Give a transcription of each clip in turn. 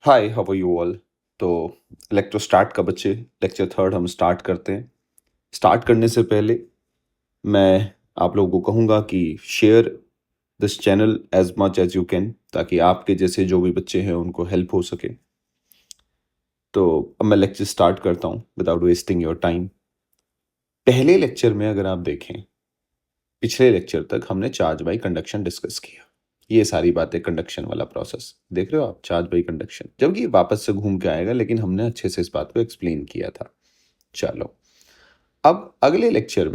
Hi, how are you all? तो lecture start का बच्चे, लेक्चर थर्ड हम स्टार्ट करते हैं। स्टार्ट करने से पहले मैं आप लोगों को कहूँगा कि share this channel as much as you can, ताकि आपके जैसे जो भी बच्चे हैं उनको हेल्प हो सके। तो अब मैं लेक्चर स्टार्ट करता हूँ विदाउट वेस्टिंग योर टाइम। पहले लेक्चर में अगर आप देखें, पिछले लेक्चर तक हमने चार्ज बाई कंडक्शन डिस्कस किया। ये सारी बातें, कंडक्शन वाला प्रोसेस देख रहे हो आप, चार्ज बाई कंडक्शन, जबकि ये वापस से घूम के आएगा, लेकिन हमने अच्छे से इस बात को एक्सप्लेन किया था। चलो, अब अगले लेक्चर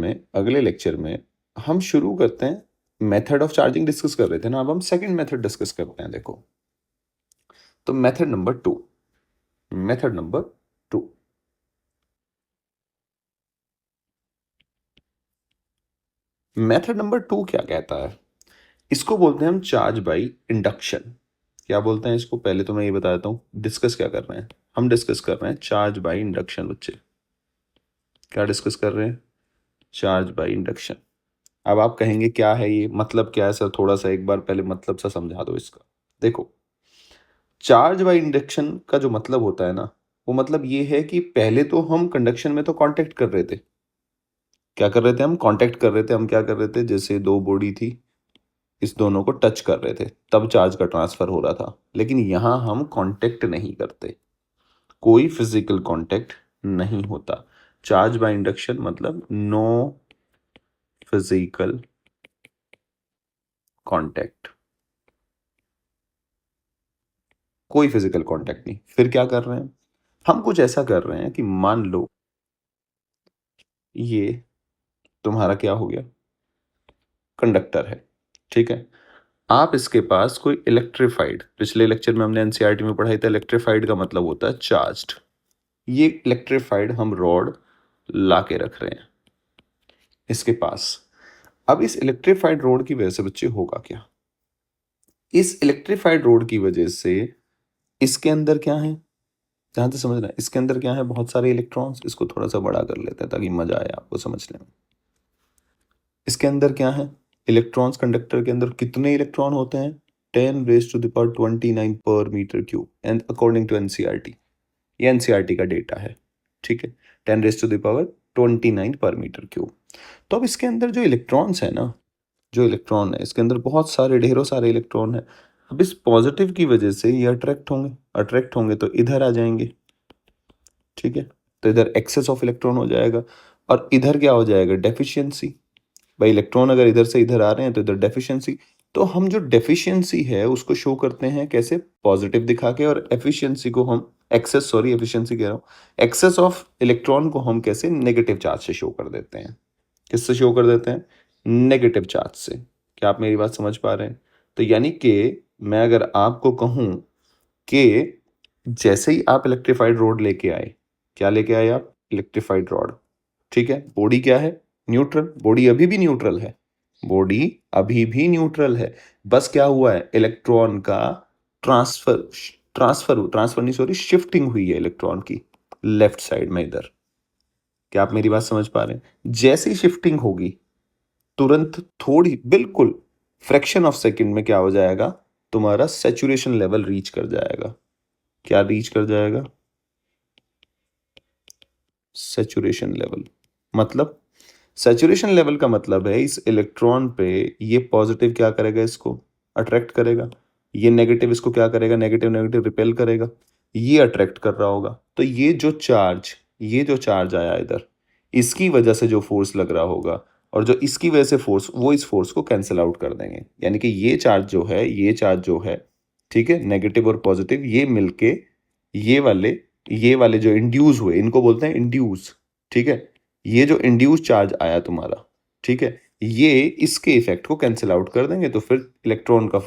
में हम शुरू करते हैं। मेथड ऑफ चार्जिंग डिस्कस कर रहे थे ना, अब हम सेकंड मेथड डिस्कस करते हैं। देखो, तो मेथड नंबर 2 मेथड नंबर 2 क्या कहता है? इसको बोलते हैं हम चार्ज बाई इंडक्शन। क्या बोलते हैं इसको? पहले तो मैं ये बता देता हूँ डिस्कस क्या कर रहे हैं। हम डिस्कस कर रहे हैं चार्ज बाई इंडक्शन। बच्चे क्या डिस्कस कर रहे हैं? Charge by induction. अब आप कहेंगे क्या है ये, मतलब क्या है सर? थोड़ा सा एक बार पहले मतलब सा समझा दो इसका। देखो, चार्ज बाई इंडक्शन का जो मतलब होता है ना, वो मतलब ये है कि पहले तो हम कंडक्शन में तो कांटेक्ट कर रहे थे। क्या कर रहे थे? हम कांटेक्ट कर रहे थे। हम क्या कर रहे थे? जैसे दो बॉडी थी, इस दोनों को टच कर रहे थे, तब चार्ज का ट्रांसफर हो रहा था। लेकिन यहां हम कांटेक्ट नहीं करते, कोई फिजिकल कांटेक्ट नहीं होता। चार्ज बाय इंडक्शन मतलब नो फिजिकल कांटेक्ट, कोई फिजिकल कांटेक्ट नहीं। फिर क्या कर रहे हैं हम? कुछ ऐसा कर रहे हैं कि मान लो ये तुम्हारा क्या हो गया, कंडक्टर है, ठीक है। आप इसके पास कोई इलेक्ट्रिफाइड, पिछले लेक्चर में हमने एनसीईआरटी में पढ़ाई था, इलेक्ट्रिफाइड का मतलब होता है चार्ज्ड। ये इलेक्ट्रिफाइड हम रॉड ला के रख रहे हैं इसके पास। अब इस इलेक्ट्रिफाइड रोड की वजह से बच्चे होगा क्या? इस इलेक्ट्रिफाइड रोड की वजह से इसके अंदर क्या है, ध्यान से समझना, इसके अंदर क्या है? बहुत सारे इलेक्ट्रॉन्स। इसको थोड़ा सा बड़ा कर लेते हैं ताकि मजा आए आपको समझने में। इसके अंदर क्या है? इलेक्ट्रॉन्स। कंडक्टर के अंदर कितने इलेक्ट्रॉन होते हैं? 10⁻29 पर metre cube, and according to NCERT, ये एनसीईआरटी का डेटा है, ठीक है। 10⁻29 पर मीटर क्यूब। तो अब इसके अंदर जो इलेक्ट्रॉन्स है ना, जो इलेक्ट्रॉन है इसके अंदर बहुत सारे, ढेरों सारे इलेक्ट्रॉन है। अब इस पॉजिटिव की वजह से ये अट्रैक्ट होंगे तो इधर आ जाएंगे, ठीक है। तो इधर एक्सेस ऑफ इलेक्ट्रॉन हो जाएगा, और इधर क्या हो जाएगा? डेफिशिएंसी। भाई इलेक्ट्रॉन अगर इधर से इधर आ रहे हैं तो इधर डेफिशिएंसी। तो हम जो डेफिशिएंसी है उसको शो करते हैं कैसे? पॉजिटिव दिखा के। और एफिशिएंसी को हम एफिशिएंसी कह रहा हूँ, एक्सेस ऑफ इलेक्ट्रॉन को हम कैसे? नेगेटिव चार्ज से शो कर देते हैं। किससे शो कर देते हैं? नेगेटिव चार्ज से। क्या आप मेरी बात समझ पा रहे हैं? तो यानी कि मैं अगर आपको कहूं कि जैसे ही आप इलेक्ट्रिफाइड रोड लेके आए, क्या लेके आए आप? इलेक्ट्रिफाइड रॉड, ठीक है। बॉडी क्या है? न्यूट्रल। बॉडी अभी भी न्यूट्रल है, बॉडी अभी भी न्यूट्रल है। बस क्या हुआ है? इलेक्ट्रॉन का ट्रांसफर ट्रांसफर नहीं, सॉरी, शिफ्टिंग हुई है इलेक्ट्रॉन की लेफ्ट साइड में इधर। क्या आप मेरी बात समझ पा रहे हैं? जैसी शिफ्टिंग होगी, तुरंत थोड़ी, बिल्कुल फ्रैक्शन ऑफ सेकंड में क्या हो जाएगा? तुम्हारा सैचुरेशन लेवल रीच कर जाएगा। क्या रीच कर जाएगा? Saturation level. मतलब सैचुरेशन लेवल का मतलब है इस इलेक्ट्रॉन पे ये पॉजिटिव क्या करेगा? इसको अट्रैक्ट करेगा। ये नेगेटिव इसको क्या करेगा? नेगेटिव नेगेटिव रिपेल करेगा। ये अट्रैक्ट कर रहा होगा। तो ये जो चार्ज आया इधर, इसकी वजह से जो फोर्स लग रहा होगा, और जो इसकी वजह से फोर्स, वो इस फोर्स को कैंसिल आउट कर देंगे। यानी कि ये चार्ज जो है, ठीक है, नेगेटिव और पॉजिटिव, ये मिलके ये वाले जो इंड्यूस हुए, इनको बोलते हैं इंड्यूस, ठीक है। ये जो इंड्यूस चार्ज आया तुम्हारा, ठीक है, ये इसके इफेक्ट को कैंसिल आउट कर देंगे। तो फिर इलेक्ट्रॉन का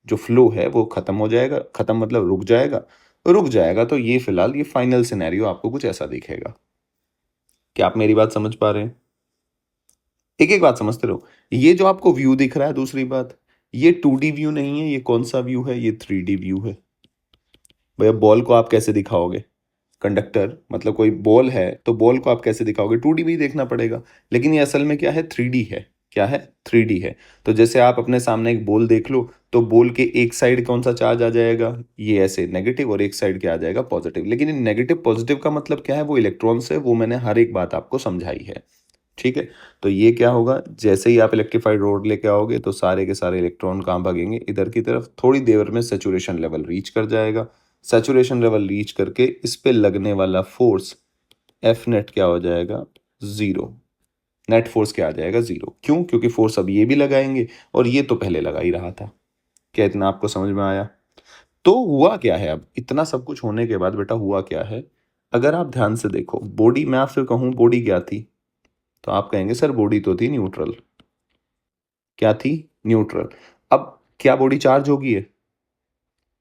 जो फ्लो है वो खत्म हो जाएगा। खत्म मतलब रुक जाएगा। तो ये फिलहाल ये फाइनल सिनेरियो आपको कुछ ऐसा दिखेगा। क्या आप मेरी बात समझ पा रहे हैं? एक एक बात समझते रहो। ये जो आपको व्यू दिख रहा है, दूसरी बात, ये 2D व्यू नहीं है। ये कौन सा व्यू है? ये 3D व्यू है। भैया बॉल को आप कैसे दिखाओगे? कंडक्टर मतलब कोई बॉल है, तो बॉल को आप कैसे दिखाओगे? 2D में ही देखना पड़ेगा। लेकिन ये असल में क्या है? 3D है। क्या है, 3D है। तो जैसे आप अपने सामने एक बॉल देख लो, तो बॉल के एक साइड कौन सा चार्ज आ जाएगा, ये ऐसे नेगेटिव, और एक साइड क्या आ जाएगा, पॉजिटिव। लेकिन इन नेगेटिव पॉजिटिव का मतलब क्या है, वो इलेक्ट्रॉन्स है, वो मैंने हर एक बात आपको समझाई है। ठीक है, तो ये क्या होगा, जैसे ही आप इलेक्ट्रीफाइड रोड लेके आओगे तो सारे के सारे इलेक्ट्रॉन कहाँ भागेंगे, इधर की तरफ। थोड़ी देर में सेचुरेशन लेवल रीच कर जाएगा। सेचुरेशन लेवल रीच करके इस पे लगने वाला फोर्स एफ नेट क्या हो जाएगा, जीरो। नेट फोर्स क्या आ जाएगा, जीरो। क्यों, क्योंकि फोर्स अब ये भी लगाएंगे और ये तो पहले लगा ही रहा था। क्या इतना आपको समझ में आया? तो हुआ क्या है, अब इतना सब कुछ होने के बाद बेटा हुआ क्या है, अगर आप ध्यान से देखो, बॉडी, मैं आपसे कहूं बॉडी क्या थी, तो आप कहेंगे सर बॉडी तो थी न्यूट्रल। क्या थी, न्यूट्रल। अब क्या बॉडी चार्ज होगी है,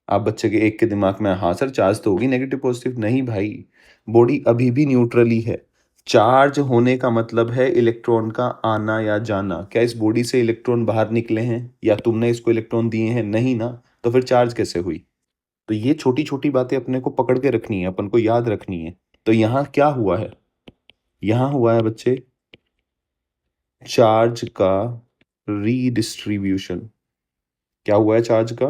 आप बच्चे के एक के दिमाग में हाँ सर चार्ज तो होगी नेगेटिव पॉजिटिव, नहीं भाई, बॉडी अभी भी न्यूट्रल ही है। चार्ज होने का मतलब है इलेक्ट्रॉन का आना या जाना। क्या इस बॉडी से इलेक्ट्रॉन बाहर निकले हैं या तुमने इसको इलेक्ट्रॉन दिए हैं, नहीं ना, तो फिर चार्ज कैसे हुई। तो ये छोटी छोटी बातें अपने को पकड़ के रखनी है, अपन को याद रखनी है। तो यहाँ क्या हुआ है, यहाँ हुआ है बच्चे चार्ज का रीडिस्ट्रीब्यूशन। क्या हुआ है, चार्ज का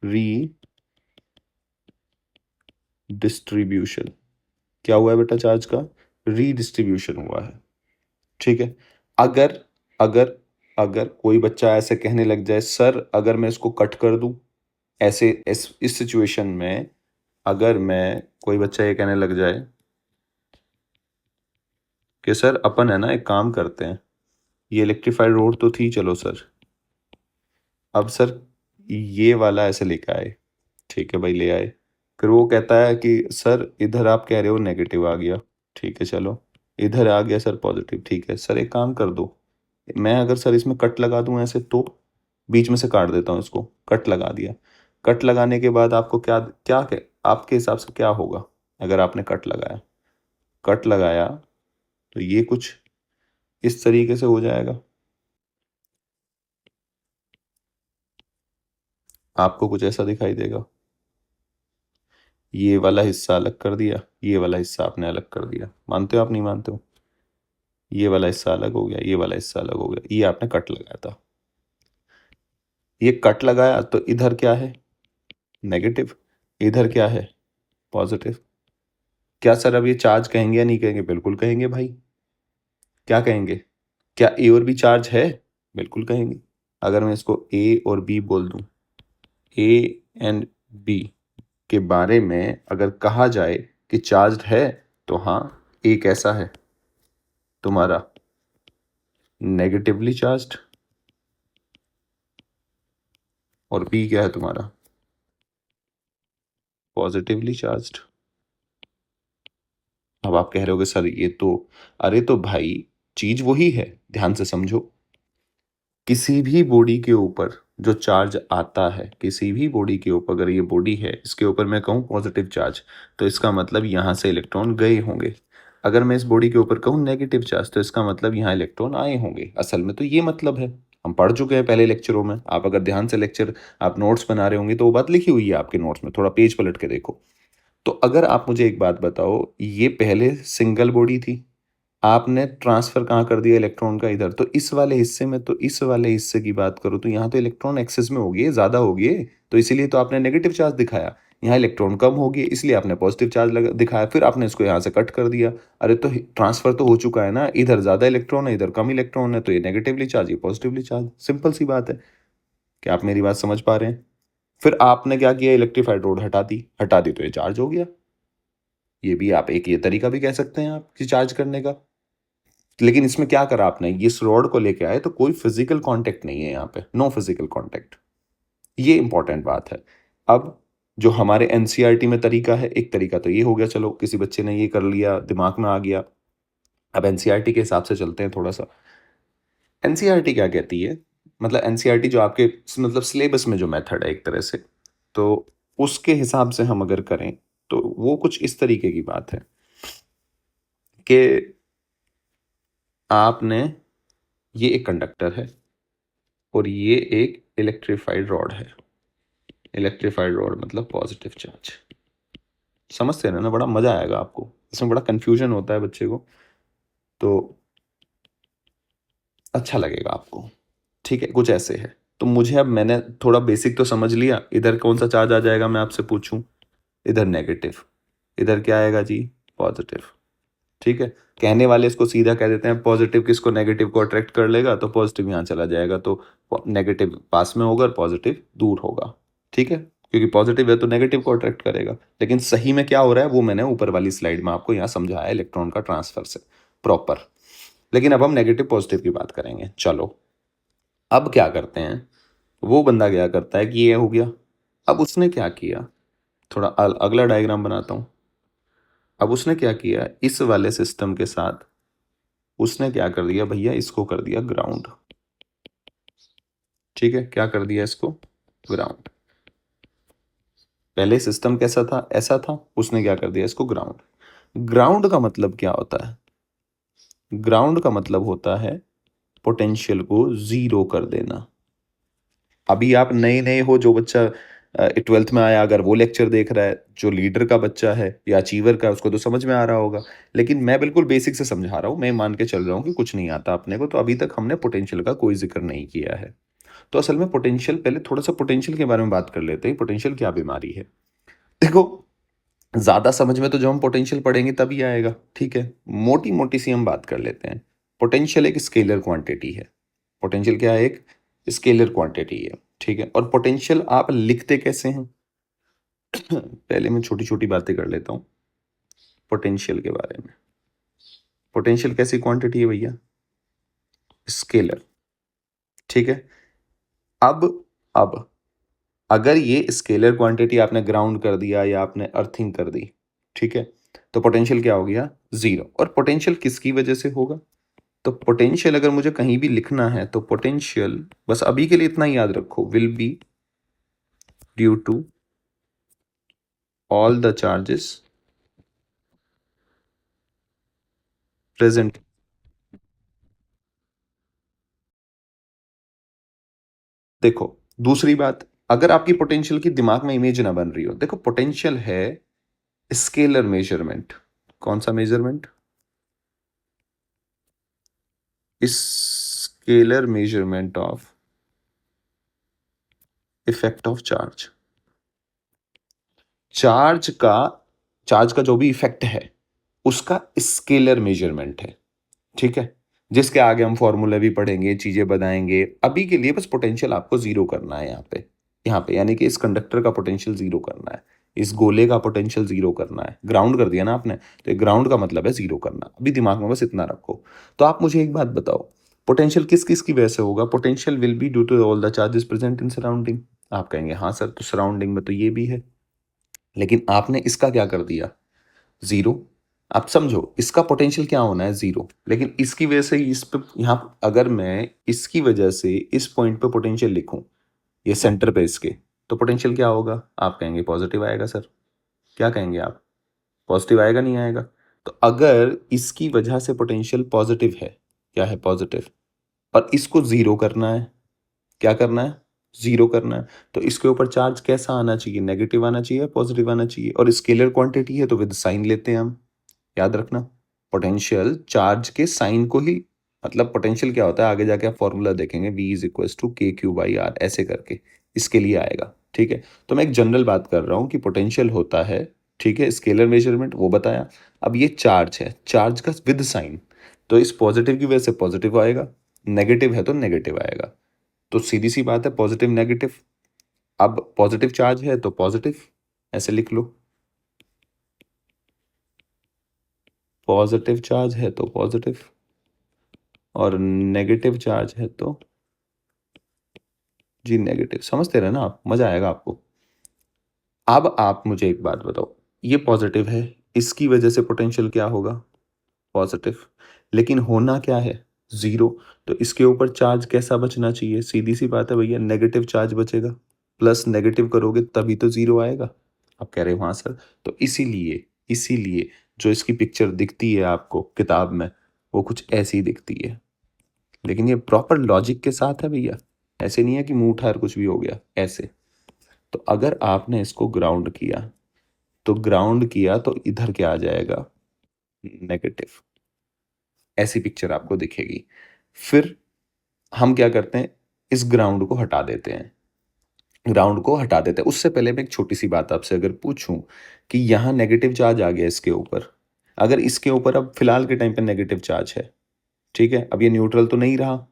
रीडिस्ट्रीब्यूशन। क्या हुआ है बेटा, चार्ज का रीडिस्ट्रीब्यूशन हुआ है। ठीक है, अगर अगर अगर कोई बच्चा ऐसे कहने लग जाए सर अगर मैं इसको कट कर दूं, ऐसे इस सिचुएशन में अगर मैं, कोई बच्चा ये कहने लग जाए कि सर अपन है ना एक काम करते हैं, ये इलेक्ट्रीफाइड रोड तो थी, चलो सर अब सर ये वाला ऐसे लेके आए। ठीक है भाई, ले आए। फिर वो कहता है कि सर इधर आप कह रहे हो नेगेटिव आ गया, ठीक है चलो, इधर आ गया सर पॉजिटिव, ठीक है सर एक काम कर दो, मैं अगर सर इसमें कट लगा दूं ऐसे, तो बीच में से काट देता हूँ इसको, कट लगा दिया। कट लगाने के बाद आपको क्या क्या आपके हिसाब से क्या होगा, अगर आपने कट लगाया, कट लगाया तो ये कुछ इस तरीके से हो जाएगा, आपको कुछ ऐसा दिखाई देगा। ये वाला हिस्सा अलग कर दिया, ये वाला हिस्सा आपने अलग कर दिया, मानते हो आप, नहीं मानते हो, ये वाला हिस्सा अलग हो गया, ये वाला हिस्सा अलग हो गया, ये आपने कट लगाया था। ये कट लगाया तो इधर क्या है, नेगेटिव, इधर क्या है, पॉजिटिव। क्या सर अब ये चार्ज कहेंगे या नहीं कहेंगे, बिल्कुल कहेंगे भाई। क्या कहेंगे, क्या ए और बी चार्ज है, बिल्कुल कहेंगे। अगर मैं इसको ए और बी बोल दूं, ए एंड बी के बारे में अगर कहा जाए कि चार्ज है, तो हाँ, ए कैसा है तुम्हारा, नेगेटिवली चार्ज्ड, और बी क्या है तुम्हारा, पॉजिटिवली चार्ज्ड। अब आप कह रहे होगे सर ये तो, अरे तो भाई चीज वही है, ध्यान से समझो। किसी भी बॉडी के ऊपर जो चार्ज आता है, किसी भी बॉडी के ऊपर, अगर ये बॉडी है इसके ऊपर मैं कहूँ पॉजिटिव चार्ज, तो इसका मतलब यहाँ से इलेक्ट्रॉन गए होंगे। अगर मैं इस बॉडी के ऊपर कहूँ नेगेटिव चार्ज, तो इसका मतलब यहाँ इलेक्ट्रॉन आए होंगे। असल में तो ये मतलब है, हम पढ़ चुके हैं पहले लेक्चरों में। आप अगर ध्यान से लेक्चर, आप नोट्स बना रहे होंगे तो वो बात लिखी हुई है आपके नोट्स में, थोड़ा पेज पलट के देखो। तो अगर आप मुझे एक बात बताओ, ये पहले सिंगल बॉडी थी, आपने ट्रांसफर कहाँ कर दिया इलेक्ट्रॉन का, इधर। तो इस वाले हिस्से में, तो इस वाले हिस्से की बात करो तो यहाँ तो इलेक्ट्रॉन एक्सेस में होगी, ज़्यादा होगी, तो इसीलिए तो आपने नेगेटिव चार्ज दिखाया। यहाँ इलेक्ट्रॉन कम होगी इसलिए आपने पॉजिटिव चार्ज लगा दिखाया, फिर आपने इसको यहाँ से कट कर दिया। अरे तो ट्रांसफर तो हो चुका है ना, इधर ज़्यादा इलेक्ट्रॉन है इधर कम इलेक्ट्रॉन है, तो ये नेगेटिवली चार्ज, ये पॉजिटिवली चार्ज, सिंपल सी बात है। क्या आप मेरी बात समझ पा रहे हैं? फिर आपने क्या किया, इलेक्ट्रीफाइड रोड हटा दी, हटा दी तो ये चार्ज हो गया। ये भी आप एक ये तरीका भी कह सकते हैं आप कि चार्ज करने का। लेकिन इसमें क्या करा आपने, इस रॉड को लेके आए तो कोई फिजिकल कांटेक्ट नहीं है यहाँ पे, नो फिजिकल कांटेक्ट। ये इंपॉर्टेंट बात है। अब जो हमारे एनसीईआरटी में तरीका है, एक तरीका तो ये हो गया, चलो किसी बच्चे ने ये कर लिया, दिमाग में आ गया। अब एनसीईआरटी के हिसाब से चलते हैं थोड़ा सा। एनसीईआरटी क्या कहती है, मतलब एनसीईआरटी जो आपके मतलब सिलेबस में जो मेथड है एक तरह से, तो उसके हिसाब से हम अगर करें तो वो कुछ इस तरीके की बात है कि आपने, ये एक कंडक्टर है और ये एक इलेक्ट्रीफाइड रॉड है। इलेक्ट्रीफाइड रॉड मतलब पॉजिटिव चार्ज। समझते हैं ना, बड़ा मजा आएगा आपको, इसमें बड़ा कंफ्यूजन होता है बच्चे को। तो अच्छा लगेगा आपको, ठीक है? कुछ ऐसे है। तो मुझे अब मैंने थोड़ा बेसिक तो समझ लिया, इधर कौन-सा चार्ज आ जाएगा मैं आपसे पूछूँ? इधर नेगेटिव, इधर क्या आएगा जी? पॉज़िटिव, ठीक है? कहने वाले इसको सीधा कह देते हैं पॉज़िटिव किसको नेगेटिव को अट्रैक्ट कर लेगा, तो पॉज़िटिव यहाँ चला जाएगा, तो नेगेटिव पास में होगा और पॉज़िटिव दूर होगा, ठीक है? क्योंकि पॉज़िटिव है तो नेगेटिव को अट्रैक्ट करेगा। लेकिन सही में क्या हो रहा है वो मैंने ऊपर वाली स्लाइड में आपको यहाँ समझाया इलेक्ट्रॉन का ट्रांसफ़र से प्रॉपर। लेकिन अब हम नेगेटिव पॉज़िटिव की बात करेंगे। चलो, अब क्या करते हैं, वो बंदा क्या करता है कि ये हो गया। अब उसने क्या किया, थोड़ा अगला डायग्राम बनाता हूँ। अब उसने क्या किया, इस वाले सिस्टम के साथ उसने क्या कर दिया भैया, इसको कर दिया ग्राउंड, ठीक है? क्या कर दिया इसको? ग्राउंड। पहले सिस्टम कैसा था? ऐसा था, उसने क्या कर दिया इसको ग्राउंड। ग्राउंड का मतलब क्या होता है? ग्राउंड का मतलब होता है पोटेंशियल को जीरो कर देना। अभी आप नए नए हो, जो बच्चा 12th में आया अगर वो लेक्चर देख रहा है, जो लीडर का बच्चा है या अचीवर का, उसको तो समझ में आ रहा होगा। लेकिन मैं बिल्कुल बेसिक से समझा रहा हूँ, मैं मान के चल रहा हूँ कि कुछ नहीं आता अपने को, तो अभी तक हमने पोटेंशियल का कोई जिक्र नहीं किया है। तो असल में पोटेंशियल, पहले थोड़ा सा पोटेंशियल के बारे में बात कर लेते हैं। पोटेंशियल क्या बीमारी है? देखो, ज्यादा समझ में तो जब हम पोटेंशियल पढ़ेंगे तभी आएगा, ठीक है? मोटी मोटी सी हम बात कर लेते हैं। पोटेंशियल एक स्केलर क्वांटिटी है। पोटेंशियल क्या है? एक स्केलर क्वांटिटी है, ठीक है? और पोटेंशियल आप लिखते कैसे हैं? पहले मैं छोटी छोटी बातें कर लेता हूँ पोटेंशियल के बारे में। पोटेंशियल कैसी क्वांटिटी है भैया? स्केलर, ठीक है? अब अब अगर ये स्केलर क्वांटिटी आपने ग्राउंड कर दिया या आपने अर्थिंग कर दी, ठीक है, तो पोटेंशियल क्या हो गया? जीरो। और पोटेंशियल किसकी वजह से होगा? तो पोटेंशियल अगर मुझे कहीं भी लिखना है तो पोटेंशियल, बस अभी के लिए इतना ही याद रखो, will be due to all the charges present. देखो, दूसरी बात, अगर आपकी पोटेंशियल की दिमाग में इमेज ना बन रही हो, देखो पोटेंशियल है स्केलर मेजरमेंट। कौन सा measurement? Scalar measurement of effect of charge. Charge का चार्ज का जो भी इफेक्ट है उसका स्केलर मेजरमेंट है, ठीक है? जिसके आगे हम फॉर्मूला भी पढ़ेंगे, चीजें बताएंगे। अभी के लिए बस पोटेंशियल आपको जीरो करना है यहाँ पे यानी कि इस कंडक्टर का पोटेंशियल जीरो करना है, इस गोले का पोटेंशियल जीरो करना है। ग्राउंड कर दिया ना आपने, तो ग्राउंड का मतलब है जीरो करना। अभी दिमाग में बस इतना रखो। तो आप मुझे एक बात बताओ, पोटेंशियल किस किस की वजह से होगा? Potential will be due to all the charges present in surrounding. आप कहेंगे हाँ सर, तो सराउंडिंग में तो ये भी है, लेकिन आपने इसका क्या कर दिया? जीरो। आप समझो, इसका पोटेंशियल क्या होना है? जीरो। लेकिन इसकी वजह से इस पे, यहाँ अगर मैं इसकी वजह से इस पॉइंट पे पोटेंशियल लिखूं, ये सेंटर पे इसके, तो पोटेंशियल क्या होगा? आप कहेंगे पॉजिटिव आएगा सर। क्या कहेंगे आप? पॉजिटिव आएगा, नहीं आएगा? तो अगर इसकी वजह से पोटेंशियल पॉजिटिव है, क्या है? पॉजिटिव, और इसको जीरो करना है, क्या करना है? जीरो करना है, तो इसके ऊपर चार्ज कैसा आना चाहिए? नेगेटिव आना चाहिए, पॉजिटिव आना चाहिए। और स्केलर क्वांटिटी है तो विद साइन लेते हैं हम, याद रखना। पोटेंशियल चार्ज के साइन को ही, मतलब पोटेंशियल क्या होता है आगे जाके आप फॉर्मूला देखेंगे, V इज इक्वल टू के क्यू बाई आर, ऐसे करके इसके लिए आएगा, ठीक है? तो मैं एक जनरल बात कर रहा हूँ कि पोटेंशियल होता है, ठीक है, स्केलर मेजरमेंट वो बताया। अब ये चार्ज है, चार्ज का विद साइन, तो इस पॉजिटिव की वजह से पॉजिटिव आएगा, नेगेटिव है तो नेगेटिव आएगा। तो सीधी सी बात है, पॉजिटिव नेगेटिव। अब पॉजिटिव चार्ज है तो पॉजिटिव, ऐसे लिख लो। पॉजिटिव चार्ज है तो पॉजिटिव, और नेगेटिव चार्ज है तो जी नेगेटिव। समझते रहे ना आप, मजा आएगा आपको। अब आप मुझे एक बात बताओ, ये पॉजिटिव है, इसकी वजह से पोटेंशियल क्या होगा? पॉजिटिव। लेकिन होना क्या है? जीरो। तो इसके ऊपर चार्ज कैसा बचना चाहिए? सीधी सी बात है भैया, नेगेटिव चार्ज बचेगा। प्लस नेगेटिव करोगे तभी तो जीरो आएगा। आप कह रहे हो हाँ सर, तो इसीलिए इसीलिए जो इसकी पिक्चर दिखती है आपको किताब में, वो कुछ ऐसी दिखती है। लेकिन ये प्रॉपर लॉजिक के साथ है भैया, ऐसे नहीं है कि मुंह उठा और कुछ भी हो गया ऐसे। तो अगर आपने इसको ग्राउंड किया, तो ग्राउंड किया तो इधर क्या आ जाएगा? नेगेटिव। ऐसी पिक्चर आपको दिखेगी। फिर हम क्या करते हैं, इस ग्राउंड को हटा देते हैं, ग्राउंड को हटा देते हैं। उससे पहले मैं एक छोटी सी बात आपसे अगर पूछूं कि यहाँ नेगेटिव चार्ज आ गया इसके ऊपर, अगर इसके ऊपर अब फिलहाल के टाइम पे नेगेटिव चार्ज है, ठीक है, अब ये न्यूट्रल तो नहीं रहा,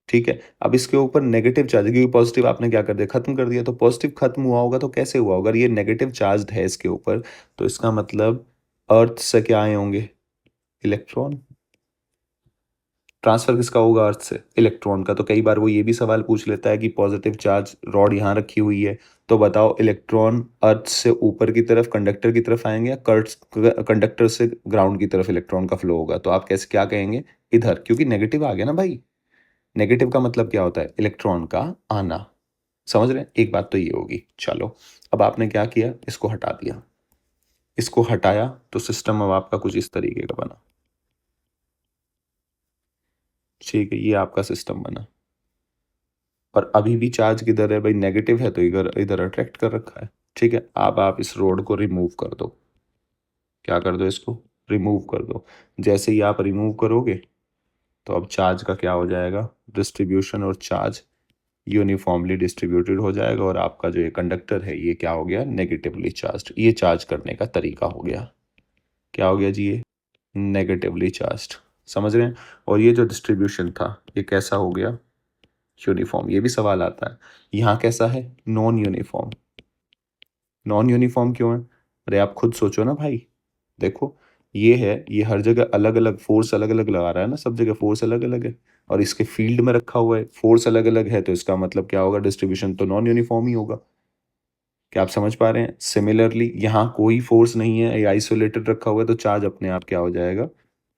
ठीक है, अब इसके ऊपर नेगेटिव चार्ज, क्योंकि पॉजिटिव आपने क्या कर दिया, खत्म कर दिया, तो पॉजिटिव खत्म हुआ होगा तो कैसे हुआ होगा, अगर ये नेगेटिव चार्ज है इसके ऊपर, तो इसका मतलब अर्थ से क्या आए होंगे, इलेक्ट्रॉन। ट्रांसफर किसका होगा, अर्थ से, इलेक्ट्रॉन का। तो कई बार वो ये भी सवाल पूछ लेता है कि पॉजिटिव चार्ज रॉड यहाँ रखी हुई है, तो बताओ इलेक्ट्रॉन अर्थ से ऊपर की तरफ कंडक्टर की तरफ आएंगे या कंडक्टर से ग्राउंड की तरफ इलेक्ट्रॉन का फ्लो होगा, तो आप कैसे क्या कहेंगे, इधर, क्योंकि नेगेटिव आ गया ना भाई। नेगेटिव का मतलब क्या होता है, इलेक्ट्रॉन का आना। समझ रहे हैं, एक बात तो ये होगी। चलो, अब आपने क्या किया, इसको हटा दिया, इसको हटाया तो सिस्टम अब आपका कुछ इस तरीके का बना, ठीक है, ये आपका सिस्टम बना। और अभी भी चार्ज किधर है भाई, नेगेटिव है तो इधर इधर अट्रैक्ट कर रखा है, ठीक है। अब आप इस रोड को रिमूव कर दो, क्या कर दो, इसको रिमूव कर दो। जैसे ही आप रिमूव करोगे तो अब चार्ज का क्या हो जाएगा, डिस्ट्रीब्यूशन, और चार्ज यूनिफॉर्मली डिस्ट्रीब्यूटेड हो जाएगा, और आपका जो ये कंडक्टर है ये क्या हो गया, नेगेटिवली चार्ज। ये चार्ज करने का तरीका हो गया, क्या हो गया जी, ये नेगेटिवली चार्ज। समझ रहे हैं। और ये जो डिस्ट्रीब्यूशन था ये कैसा हो गया, यूनिफॉर्म। ये भी सवाल आता है, यहाँ कैसा है, नॉन यूनिफॉर्म। नॉन यूनिफॉर्म क्यों है, अरे आप खुद सोचो ना भाई, देखो ये है, ये हर जगह अलग अलग फोर्स अलग अलग लगा रहा है ना, सब जगह फोर्स अलग अलग है, और इसके फील्ड में रखा हुआ है, फोर्स अलग अलग है, तो इसका मतलब क्या होगा, डिस्ट्रीब्यूशन तो नॉन यूनिफॉर्म ही होगा। क्या आप समझ पा रहे हैं। सिमिलरली यहाँ कोई फोर्स नहीं है, ये आइसोलेटेड रखा हुआ है, तो चार्ज अपने आप क्या हो जाएगा,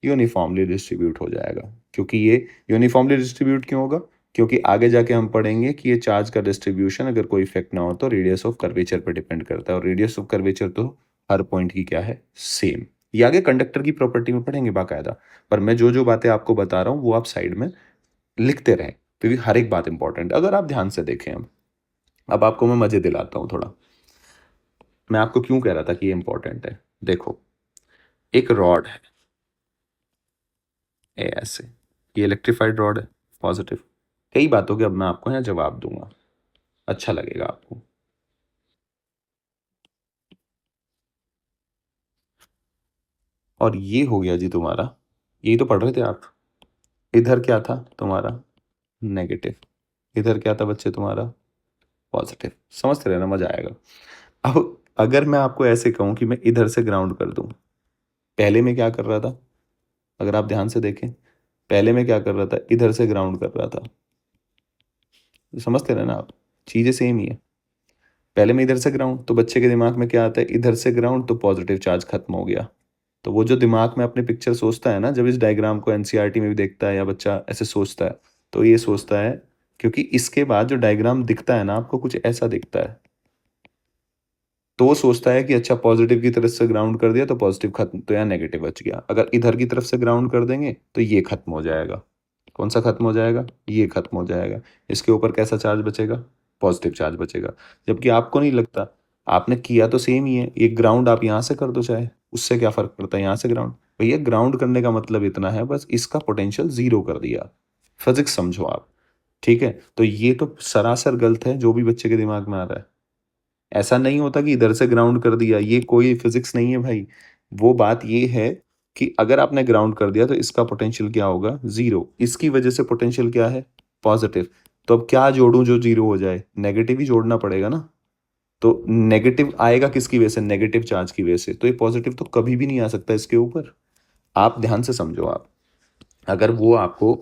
यूनिफॉर्मली डिस्ट्रीब्यूट हो जाएगा। क्योंकि ये यूनिफॉर्मली डिस्ट्रीब्यूट क्यों होगा, क्योंकि आगे जाके हम पढ़ेंगे कि ये चार्ज का डिस्ट्रीब्यूशन अगर कोई इफेक्ट ना हो तो रेडियस ऑफ कर्वेचर पर डिपेंड करता है, और रेडियस ऑफ कर्वेचर तो हर पॉइंट की क्या है, सेम। ये आगे कंडक्टर की प्रॉपर्टी में पढ़ेंगे बाकायदा, पर मैं जो जो बातें आपको बता रहा हूँ वो आप साइड में लिखते रहें, क्योंकि हर एक बात इंपॉर्टेंट। अगर आप ध्यान से देखें, अब आपको मैं मजे दिलाता हूँ थोड़ा। मैं आपको क्यों कह रहा था कि ये इंपॉर्टेंट है, देखो एक रॉड है, ये ऐसे, ये इलेक्ट्रिफाइड रॉड है, पॉजिटिव। कई बातों के अब मैं आपको यहाँ जवाब दूंगा, अच्छा लगेगा आपको। और ये हो गया जी तुम्हारा, यही तो पढ़ रहे थे आप, इधर क्या था तुम्हारा, नेगेटिव, इधर क्या था बच्चे तुम्हारा, पॉजिटिव। समझते रहना, मजा आएगा। अब अगर मैं आपको ऐसे कहूं कि मैं इधर से ग्राउंड कर दूं, पहले मैं क्या कर रहा था, अगर आप ध्यान से देखें, पहले मैं क्या कर रहा था, इधर से ग्राउंड कर रहा था। समझते रहना आप, चीजें सेम ही है। पहले मैं इधर से ग्राउंड, तो बच्चे के दिमाग में क्या आता है, इधर से ग्राउंड तो पॉजिटिव चार्ज खत्म हो गया। तो वो जो दिमाग में अपने पिक्चर सोचता है ना, जब इस डायग्राम को एनसीईआरटी में भी देखता है या बच्चा ऐसे सोचता है, तो ये सोचता है, क्योंकि इसके बाद जो डायग्राम दिखता है ना आपको, कुछ ऐसा दिखता है, तो वो सोचता है कि अच्छा पॉजिटिव की तरफ से ग्राउंड कर दिया तो पॉजिटिव खत्म, तो यहाँ नेगेटिव बच गया। अगर इधर की तरफ से ग्राउंड कर देंगे तो ये खत्म हो जाएगा। कौन सा खत्म हो जाएगा, ये खत्म हो जाएगा। इसके ऊपर कैसा चार्ज बचेगा, पॉजिटिव चार्ज बचेगा। जबकि आपको नहीं लगता, आपने किया तो सेम ही है, एक ग्राउंड आप यहाँ से कर दो चाहे, उससे क्या फर्क पड़ता है, यहाँ से ग्राउंड, भैया ग्राउंड करने का मतलब इतना है बस, इसका पोटेंशियल जीरो कर दिया। फिजिक्स समझो आप, ठीक है। तो ये तो सरासर गलत है जो भी बच्चे के दिमाग में आ रहा है। ऐसा नहीं होता कि इधर से ग्राउंड कर दिया, ये कोई फिजिक्स नहीं है भाई। वो बात ये है कि अगर आपने ग्राउंड कर दिया तो इसका पोटेंशियल क्या होगा, जीरो, इसकी वजह से पोटेंशियल क्या है, पॉजिटिव। तो अब क्या जोड़ूं जो जीरो हो जाए, नेगेटिव ही जोड़ना पड़ेगा ना। तो नेगेटिव आएगा किसकी वजह से, नेगेटिव चार्ज की वजह से, तो ये पॉजिटिव तो कभी भी नहीं आ सकता इसके ऊपर। आप ध्यान से समझो आप, अगर वो आपको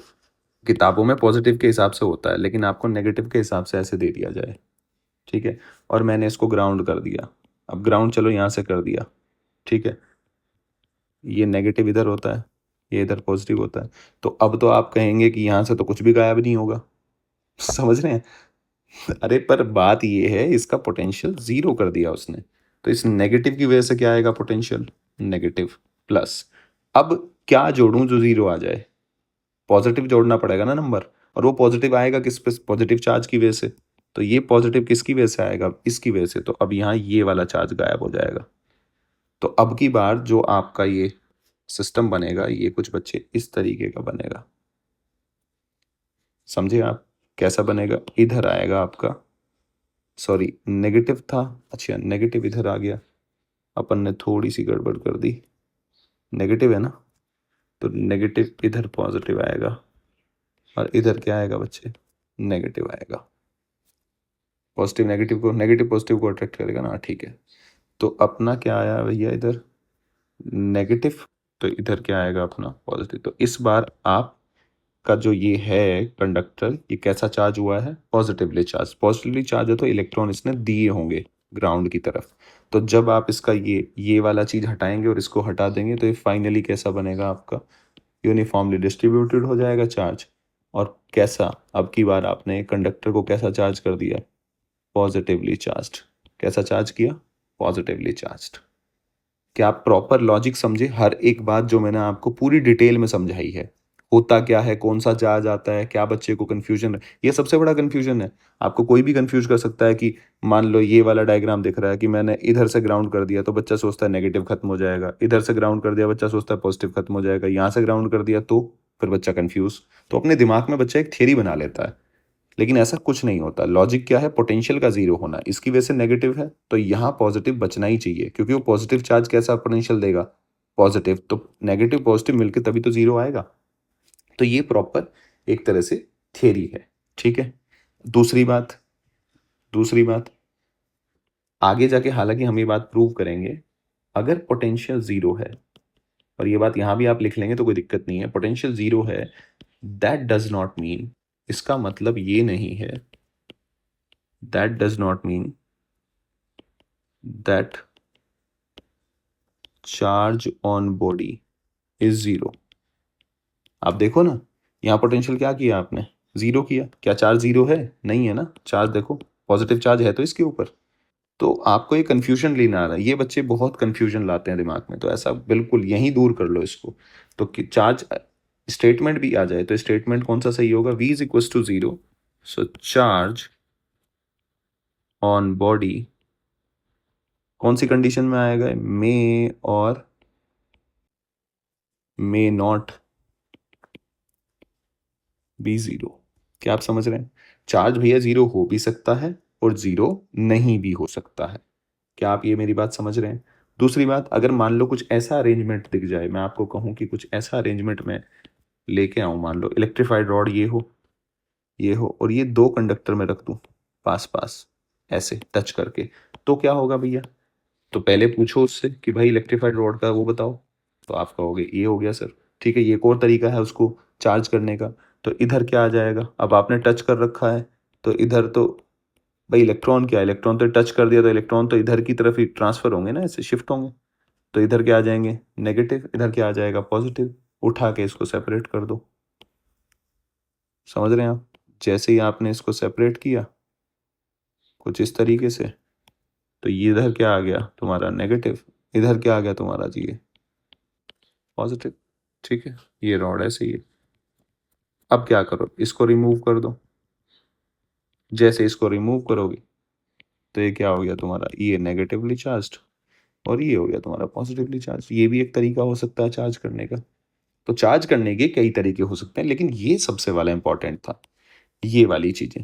किताबों में पॉजिटिव के हिसाब से होता है, लेकिन आपको नेगेटिव के हिसाब से ऐसे दे दिया जाए, ठीक है, और मैंने इसको ग्राउंड कर दिया, अब ग्राउंड चलो यहाँ से कर दिया, ठीक है, ये नेगेटिव इधर होता है, ये इधर पॉजिटिव होता है, तो अब तो आप कहेंगे कि यहाँ से तो कुछ भी गायब नहीं होगा। समझ रहे हैं। अरे पर बात ये है, इसका पोटेंशियल जीरो कर दिया उसने, तो इस नेगेटिव की वजह से क्या आएगा, पोटेंशियल नेगेटिव प्लस। अब क्या जोड़ूं जो जीरो आ जाए, पॉजिटिव जोड़ना पड़ेगा ना नंबर, और वो पॉजिटिव आएगा किस पे, पॉजिटिव चार्ज की वजह से। तो ये पॉजिटिव किसकी वजह से आएगा, इसकी वजह से, तो अब यहाँ ये वाला चार्ज गायब हो जाएगा। तो अब की बार जो आपका ये सिस्टम बनेगा, ये कुछ बच्चे इस तरीके का बनेगा। समझे आप कैसा बनेगा? इधर आएगा आपका, सॉरी नेगेटिव था, अच्छा नेगेटिव इधर आ गया, अपन ने थोड़ी सी गड़बड़ कर दी, नेगेटिव है ना, तो नेगेटिव इधर पॉजिटिव आएगा और इधर क्या आएगा बच्चे? नेगेटिव आएगा। पॉजिटिव नेगेटिव को, नेगेटिव पॉजिटिव को अट्रैक्ट करेगा ना, ठीक है। तो अपना क्या आया भैया इधर? नेगेटिव, तो इधर क्या आएगा अपना? पॉजिटिव। तो इस बार आप का जो ये है कंडक्टर, ये कैसा चार्ज हुआ है? Positively charge. पॉजिटिवली चार्ज है तो इलेक्ट्रॉन इसने दिए होंगे ग्राउंड की तरफ। तो जब आप इसका ये वाला चीज हटाएंगे और इसको हटा देंगे तो ये फाइनली कैसा बनेगा आपका? यूनिफॉर्मली डिस्ट्रीब्यूटेड हो जाएगा चार्ज। और कैसा, अब की बार आपने कंडक्टर को कैसा चार्ज कर दिया? Positively charged. कैसा चार्ज किया? Positively charged. क्या आप प्रॉपर लॉजिक समझे? हर एक बात जो मैंने आपको पूरी डिटेल में समझाई है, होता क्या है, कौन सा चार्ज आता है, क्या बच्चे को कंफ्यूजन है, ये सबसे बड़ा कंफ्यूजन है। आपको कोई भी कंफ्यूज कर सकता है कि मान लो ये वाला डायग्राम दिख रहा है कि मैंने इधर से ग्राउंड कर दिया तो बच्चा सोचता है नेगेटिव खत्म हो जाएगा, इधर से ग्राउंड कर दिया बच्चा सोचता है पॉजिटिव खत्म हो जाएगा, यहाँ से ग्राउंड कर दिया तो फिर बच्चा कंफ्यूज। तो अपने दिमाग में बच्चा एक थ्योरी बना लेता है, लेकिन ऐसा कुछ नहीं होता। लॉजिक क्या है? पोटेंशियल का जीरो होना। इसकी वजह से नेगेटिव है तो यहाँ पॉजिटिव बचना ही चाहिए, क्योंकि वो पॉजिटिव चार्ज कैसा पोटेंशियल देगा? पॉजिटिव। तो नेगेटिव पॉजिटिव मिलकर तभी तो जीरो आएगा। तो ये प्रॉपर एक तरह से थियरी है, ठीक है। दूसरी बात आगे जाके हालांकि हम ये बात प्रूव करेंगे, अगर पोटेंशियल जीरो है, और ये बात यहां भी आप लिख लेंगे तो कोई दिक्कत नहीं है, पोटेंशियल जीरो है, दैट डज नॉट मीन, इसका मतलब ये नहीं है, that does not mean that charge on body is zero. आप देखो ना, यहाँ पोटेंशियल क्या किया आपने? जीरो किया। क्या चार्ज जीरो है? नहीं है ना, चार्ज देखो पॉजिटिव चार्ज है तो इसके ऊपर। तो आपको ये कंफ्यूजन लेना आ रहा है, ये बच्चे बहुत कंफ्यूजन लाते हैं दिमाग में, तो ऐसा बिल्कुल यहीं दूर कर लो इसको। तो चार्ज स्टेटमेंट भी आ जाए तो स्टेटमेंट कौन सा सही होगा? V is equal to zero, so charge on body कौन सी कंडीशन में आएगा? मे और मे नॉट बी जीरो। क्या आप समझ रहे हैं? चार्ज भैया जीरो हो भी सकता है और जीरो नहीं भी हो सकता है। क्या आप ये मेरी बात समझ रहे हैं? दूसरी बात, अगर मान लो कुछ ऐसा अरेंजमेंट दिख जाए, मैं आपको कहूं कि कुछ ऐसा अरेंजमेंट में लेके आऊं, मान लो इलेक्ट्रीफाइड रॉड ये हो और ये दो कंडक्टर में रख दूं पास पास ऐसे टच करके, तो क्या होगा भैया? तो पहले पूछो उससे कि भाई इलेक्ट्रीफाइड रॉड का वो बताओ, तो आप कहोगे ये हो गया सर, ठीक है। ये एक और तरीका है उसको चार्ज करने का। तो इधर क्या आ जाएगा? अब आपने टच कर रखा है तो इधर तो भाई इलेक्ट्रॉन, क्या इलेक्ट्रॉन तो टच कर दिया तो इलेक्ट्रॉन तो इधर की तरफ ही ट्रांसफर होंगे ना, ऐसे शिफ्ट होंगे। तो इधर क्या आ जाएंगे? नेगेटिव। इधर क्या आ जाएगा? पॉजिटिव। उठा के इसको सेपरेट कर दो। समझ रहे हैं आप? जैसे ही आपने इसको सेपरेट किया कुछ इस तरीके से, तो ये इधर क्या आ गया तुम्हारा? नेगेटिव। इधर क्या आ गया तुम्हारा जी? ये पॉजिटिव। ठीक है, ये रॉड ऐसे ही है। अब क्या करो? इसको रिमूव कर दो। जैसे इसको रिमूव करोगे तो ये क्या हो गया तुम्हारा? ये नेगेटिवली चार्ज्ड और ये हो गया तुम्हारा पॉजिटिवली चार्ज। ये भी एक तरीका हो सकता है चार्ज करने का। तो चार्ज करने के कई तरीके हो सकते हैं, लेकिन ये सबसे वाला इंपॉर्टेंट था, ये वाली चीजें।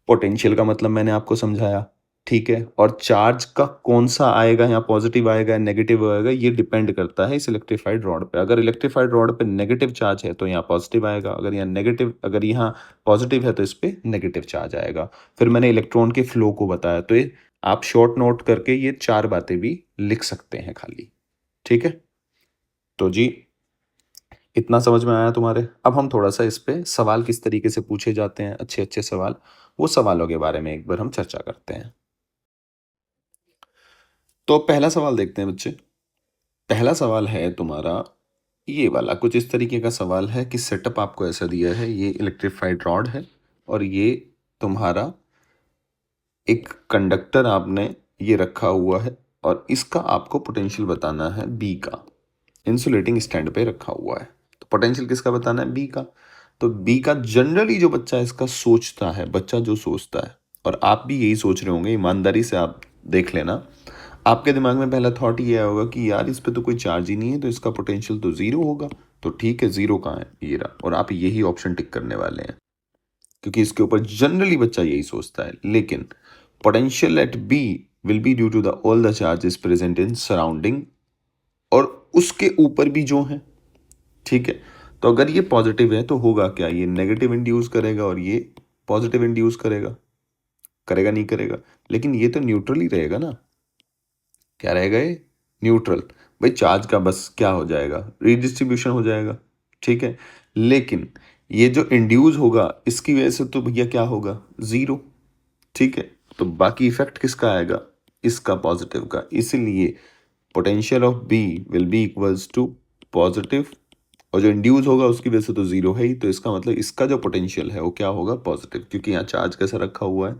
पोटेंशियल का मतलब मैंने आपको समझाया, ठीक है। और चार्ज का कौन सा आएगा, यहाँ पॉजिटिव आएगा या नेगेटिव आएगा, ये डिपेंड करता है इस इलेक्ट्रीफाइड रॉड पे। अगर इलेक्ट्रीफाइड रॉड पे नेगेटिव चार्ज है तो यहाँ पॉजिटिव आएगा, अगर यहाँ पॉजिटिव है तो इस पे नेगेटिव चार्ज आएगा। फिर मैंने इलेक्ट्रॉन के फ्लो को बताया, तो ये आप शॉर्ट नोट करके ये चार बातें भी लिख सकते हैं खाली, ठीक है। तो जी इतना समझ में आया तुम्हारे? अब हम थोड़ा सा इस पे सवाल किस तरीके से पूछे जाते हैं, अच्छे अच्छे सवाल, वो सवालों के बारे में एक बार हम चर्चा करते हैं। तो पहला सवाल देखते हैं बच्चे। पहला सवाल है तुम्हारा ये वाला, कुछ इस तरीके का सवाल है कि सेटअप आपको ऐसा दिया है, ये इलेक्ट्रीफाइड रॉड है और ये तुम्हारा एक कंडक्टर आपने ये रखा हुआ है और इसका आपको पोटेंशियल बताना है बी का। इंसुलेटिंग स्टैंड पे रखा हुआ है, तो पोटेंशियल किसका बताना है? बी का। तो बी का जनरली जो बच्चा इसका सोचता है, बच्चा जो सोचता है, और आप भी यही सोच रहे होंगे, ईमानदारी से आप देख लेना, आपके दिमाग में पहला थॉट ये होगा कि यार इस पे तो कोई चार्ज ही नहीं है तो इसका पोटेंशियल तो जीरो होगा। तो ठीक है, जीरो कहाँ है? ये रहा, और आप यही ऑप्शन टिक करने वाले हैं। क्योंकि इसके ऊपर जनरली बच्चा यही सोचता है। लेकिन potential at B will be due to the all the charges present in surrounding, और उसके ऊपर भी जो है, ठीक है। तो अगर ये पॉजिटिव है तो होगा क्या, ये नेगेटिव इंड्यूस करेगा और ये पॉजिटिव इंड्यूस करेगा, करेगा नहीं करेगा? लेकिन ये तो न्यूट्रल ही रहेगा ना। क्या रहेगा ये? न्यूट्रल। भाई चार्ज का बस क्या हो जाएगा, रीडिस्ट्रीब्यूशन हो जाएगा, ठीक है। लेकिन ये जो इंड्यूस होगा इसकी वजह से तो भैया क्या होगा, जीरो, ठीक है। तो बाकी इफेक्ट किसका आएगा, इसका, पॉजिटिव का। इसीलिए potential of B will be equals to positive, और जो इंड्यूस होगा उसकी वजह से तो जीरो है ही, तो इसका मतलब इसका जो पोटेंशियल है वो क्या होगा, पॉजिटिव, क्योंकि यहाँ चार्ज कैसा रखा हुआ है,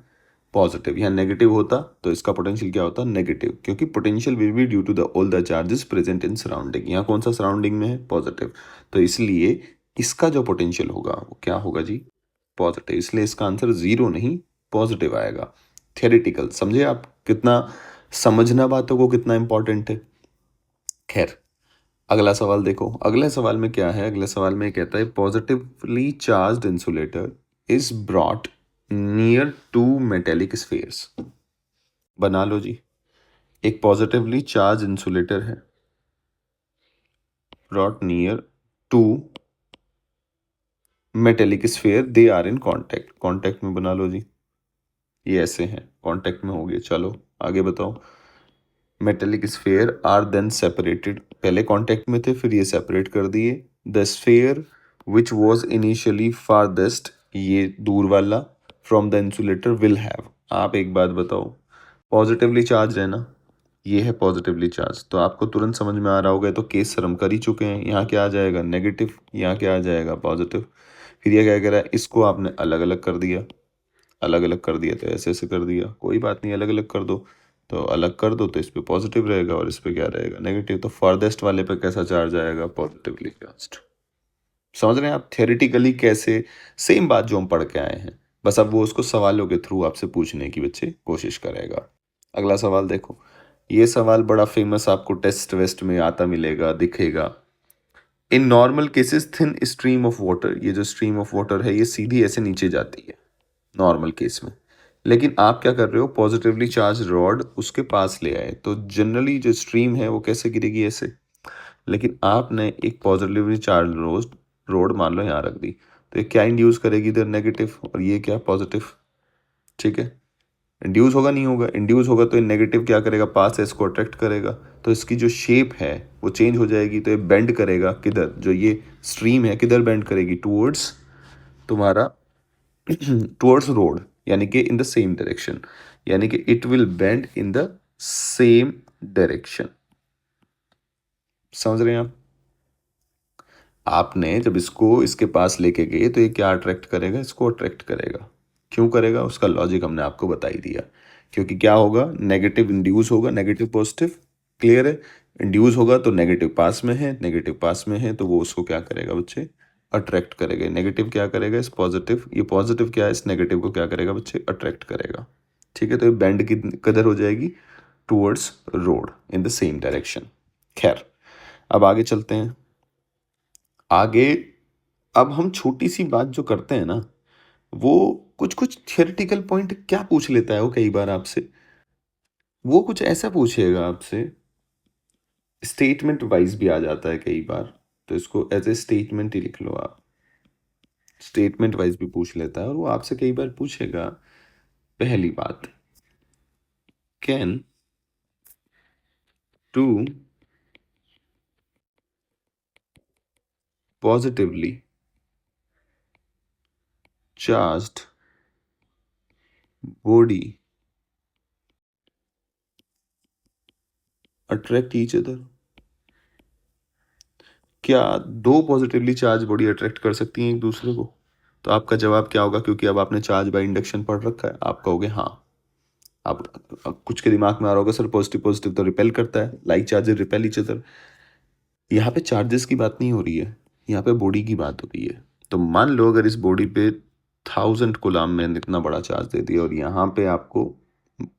पॉजिटिव। यहाँ नेगेटिव होता तो इसका पोटेंशियल क्या होता, नेगेटिव, क्योंकि potential will be due to the all the charges present in surrounding. यहाँ कौन सा सराउंडिंग में है, पॉजिटिव, तो इसलिए इसका जो पोटेंशियल होगा वो क्या होगा जी, पॉजिटिव। इसलिए इसका आंसर जीरो नहीं पॉजिटिव आएगा। थियोरेटिकल, समझे आप कितना समझना बातों को कितना इंपॉर्टेंट है। खैर, अगला सवाल देखो। अगले सवाल में क्या है, अगले सवाल में कहता है positively charged insulator is brought near to metallic spheres. बना लो जी। एक पॉजिटिवली चार्ज इंसुलेटर है, brought near to metallic sphere, they are in contact. Contact में बना लो जी, ये ऐसे हैं, कांटेक्ट में हो गए। चलो आगे बताओ। Metallic sphere are then separated, पहले कांटेक्ट में थे फिर ये सेपरेट कर दिए। The sphere which was initially farthest, ये दूर वाला, from the insulator will have. आप एक बात बताओ, पॉजिटिवली चार्ज है ना, ये है पॉजिटिवली चार्ज, तो आपको तुरंत समझ में आ रहा होगा, तो केस सर हम कर ही चुके हैं। यहाँ क्या आ जाएगा, नेगेटिव, यहाँ क्या आ जाएगा, पॉजिटिव। फिर ये क्या कह रहा है, इसको आपने अलग अलग कर दिया, अलग अलग कर दिया तो ऐसे ऐसे कर दिया, कोई बात नहीं, अलग अलग कर दो। तो अलग कर दो तो इस पे पॉजिटिव रहेगा और इस पे क्या रहेगा, नेगेटिव। तो फारदेस्ट वाले पे कैसा चार्ज आएगा, पॉजिटिवली चार्ज्ड। समझ रहे हैं आप थियोरेटिकली कैसे, सेम बात जो हम पढ़ के आए हैं, बस अब वो उसको सवालों के थ्रू आपसे पूछने की बच्चे कोशिश करेगा। अगला सवाल देखो। ये सवाल बड़ा फेमस, आपको टेस्ट वेस्ट में आता मिलेगा, दिखेगा। In normal cases thin stream of water, ये जो स्ट्रीम ऑफ वाटर है ये सीधी ऐसे नीचे जाती है नॉर्मल केस में। लेकिन आप क्या कर रहे हो, पॉजिटिवली चार्ज रॉड उसके पास ले आए, तो जनरली जो स्ट्रीम है वो कैसे गिरेगी, ऐसे। लेकिन आपने एक पॉजिटिवली चार्ज रोड मान लो यहाँ रख दी, तो ये क्या इंड्यूस करेगी, इधर नेगेटिव, और ये क्या, पॉजिटिव, ठीक है। इंड्यूस होगा नहीं होगा, इंड्यूस होगा तो ये नेगेटिव क्या करेगा, पास है इसको अट्रैक्ट करेगा, तो इसकी जो शेप है वो चेंज हो जाएगी। तो ये बेंड करेगा किधर, जो ये स्ट्रीम है किधर बेंड करेगी, टूवर्ड्स तुम्हारा टुवर्ड्स रोड, यानी कि इन द सेम डायरेक्शन, यानी कि it will bend in the same direction. समझ रहे हैं आप? आपने जब इसको इसके पास लेके गए तो ये क्या अट्रैक्ट करेगा, इसको अट्रैक्ट करेगा। क्यों करेगा, उसका लॉजिक हमने आपको बता ही दिया। क्योंकि क्या होगा, नेगेटिव इंड्यूस होगा, नेगेटिव पॉजिटिव, क्लियर है। इंड्यूस होगा तो नेगेटिव पास में है, नेगेटिव पास में है तो वो उसको क्या करेगा बच्चे, अट्रैक्ट करेगा। नेगेटिव क्या करेगा, इस पॉजिटिव, ये पॉजिटिव क्या है, इस नेगेटिव को क्या करेगा बच्चे, अट्रैक्ट करेगा, ठीक है। तो ये बैंड की कदर हो जाएगी towards road in the same direction. खैर, अब आगे चलते हैं। आगे अब हम छोटी सी बात जो करते हैं ना, वो कुछ कुछ थियोरेटिकल पॉइंट क्या पूछ लेता है वो कई बार आपसे, वो कुछ ऐसा पूछेगा आपसे, स्टेटमेंट वाइज भी आ जाता है कई बार, तो इसको एज ए स्टेटमेंट ही लिख लो आप। स्टेटमेंट वाइज भी पूछ लेता है, और वो आपसे कई बार पूछेगा, पहली बात, can two positively charged body attract each other. क्या दो पॉजिटिवली चार्ज बॉडी अट्रैक्ट कर सकती हैं एक दूसरे को? तो आपका जवाब क्या होगा, क्योंकि अब आपने चार्ज बाय इंडक्शन पढ़ रखा है, आप कहोगे हाँ। अब कुछ के दिमाग में आ रहा होगा, सर पॉजिटिव पॉजिटिव तो रिपेल करता है, like charges repel each other. यहाँ पे चार्जेस की बात नहीं हो रही है, यहाँ पे बॉडी की बात हो रही है। तो मान लो अगर इस बॉडी पे 1000 कूलाम में इतना बड़ा चार्ज दे दिया, और यहाँ पे आपको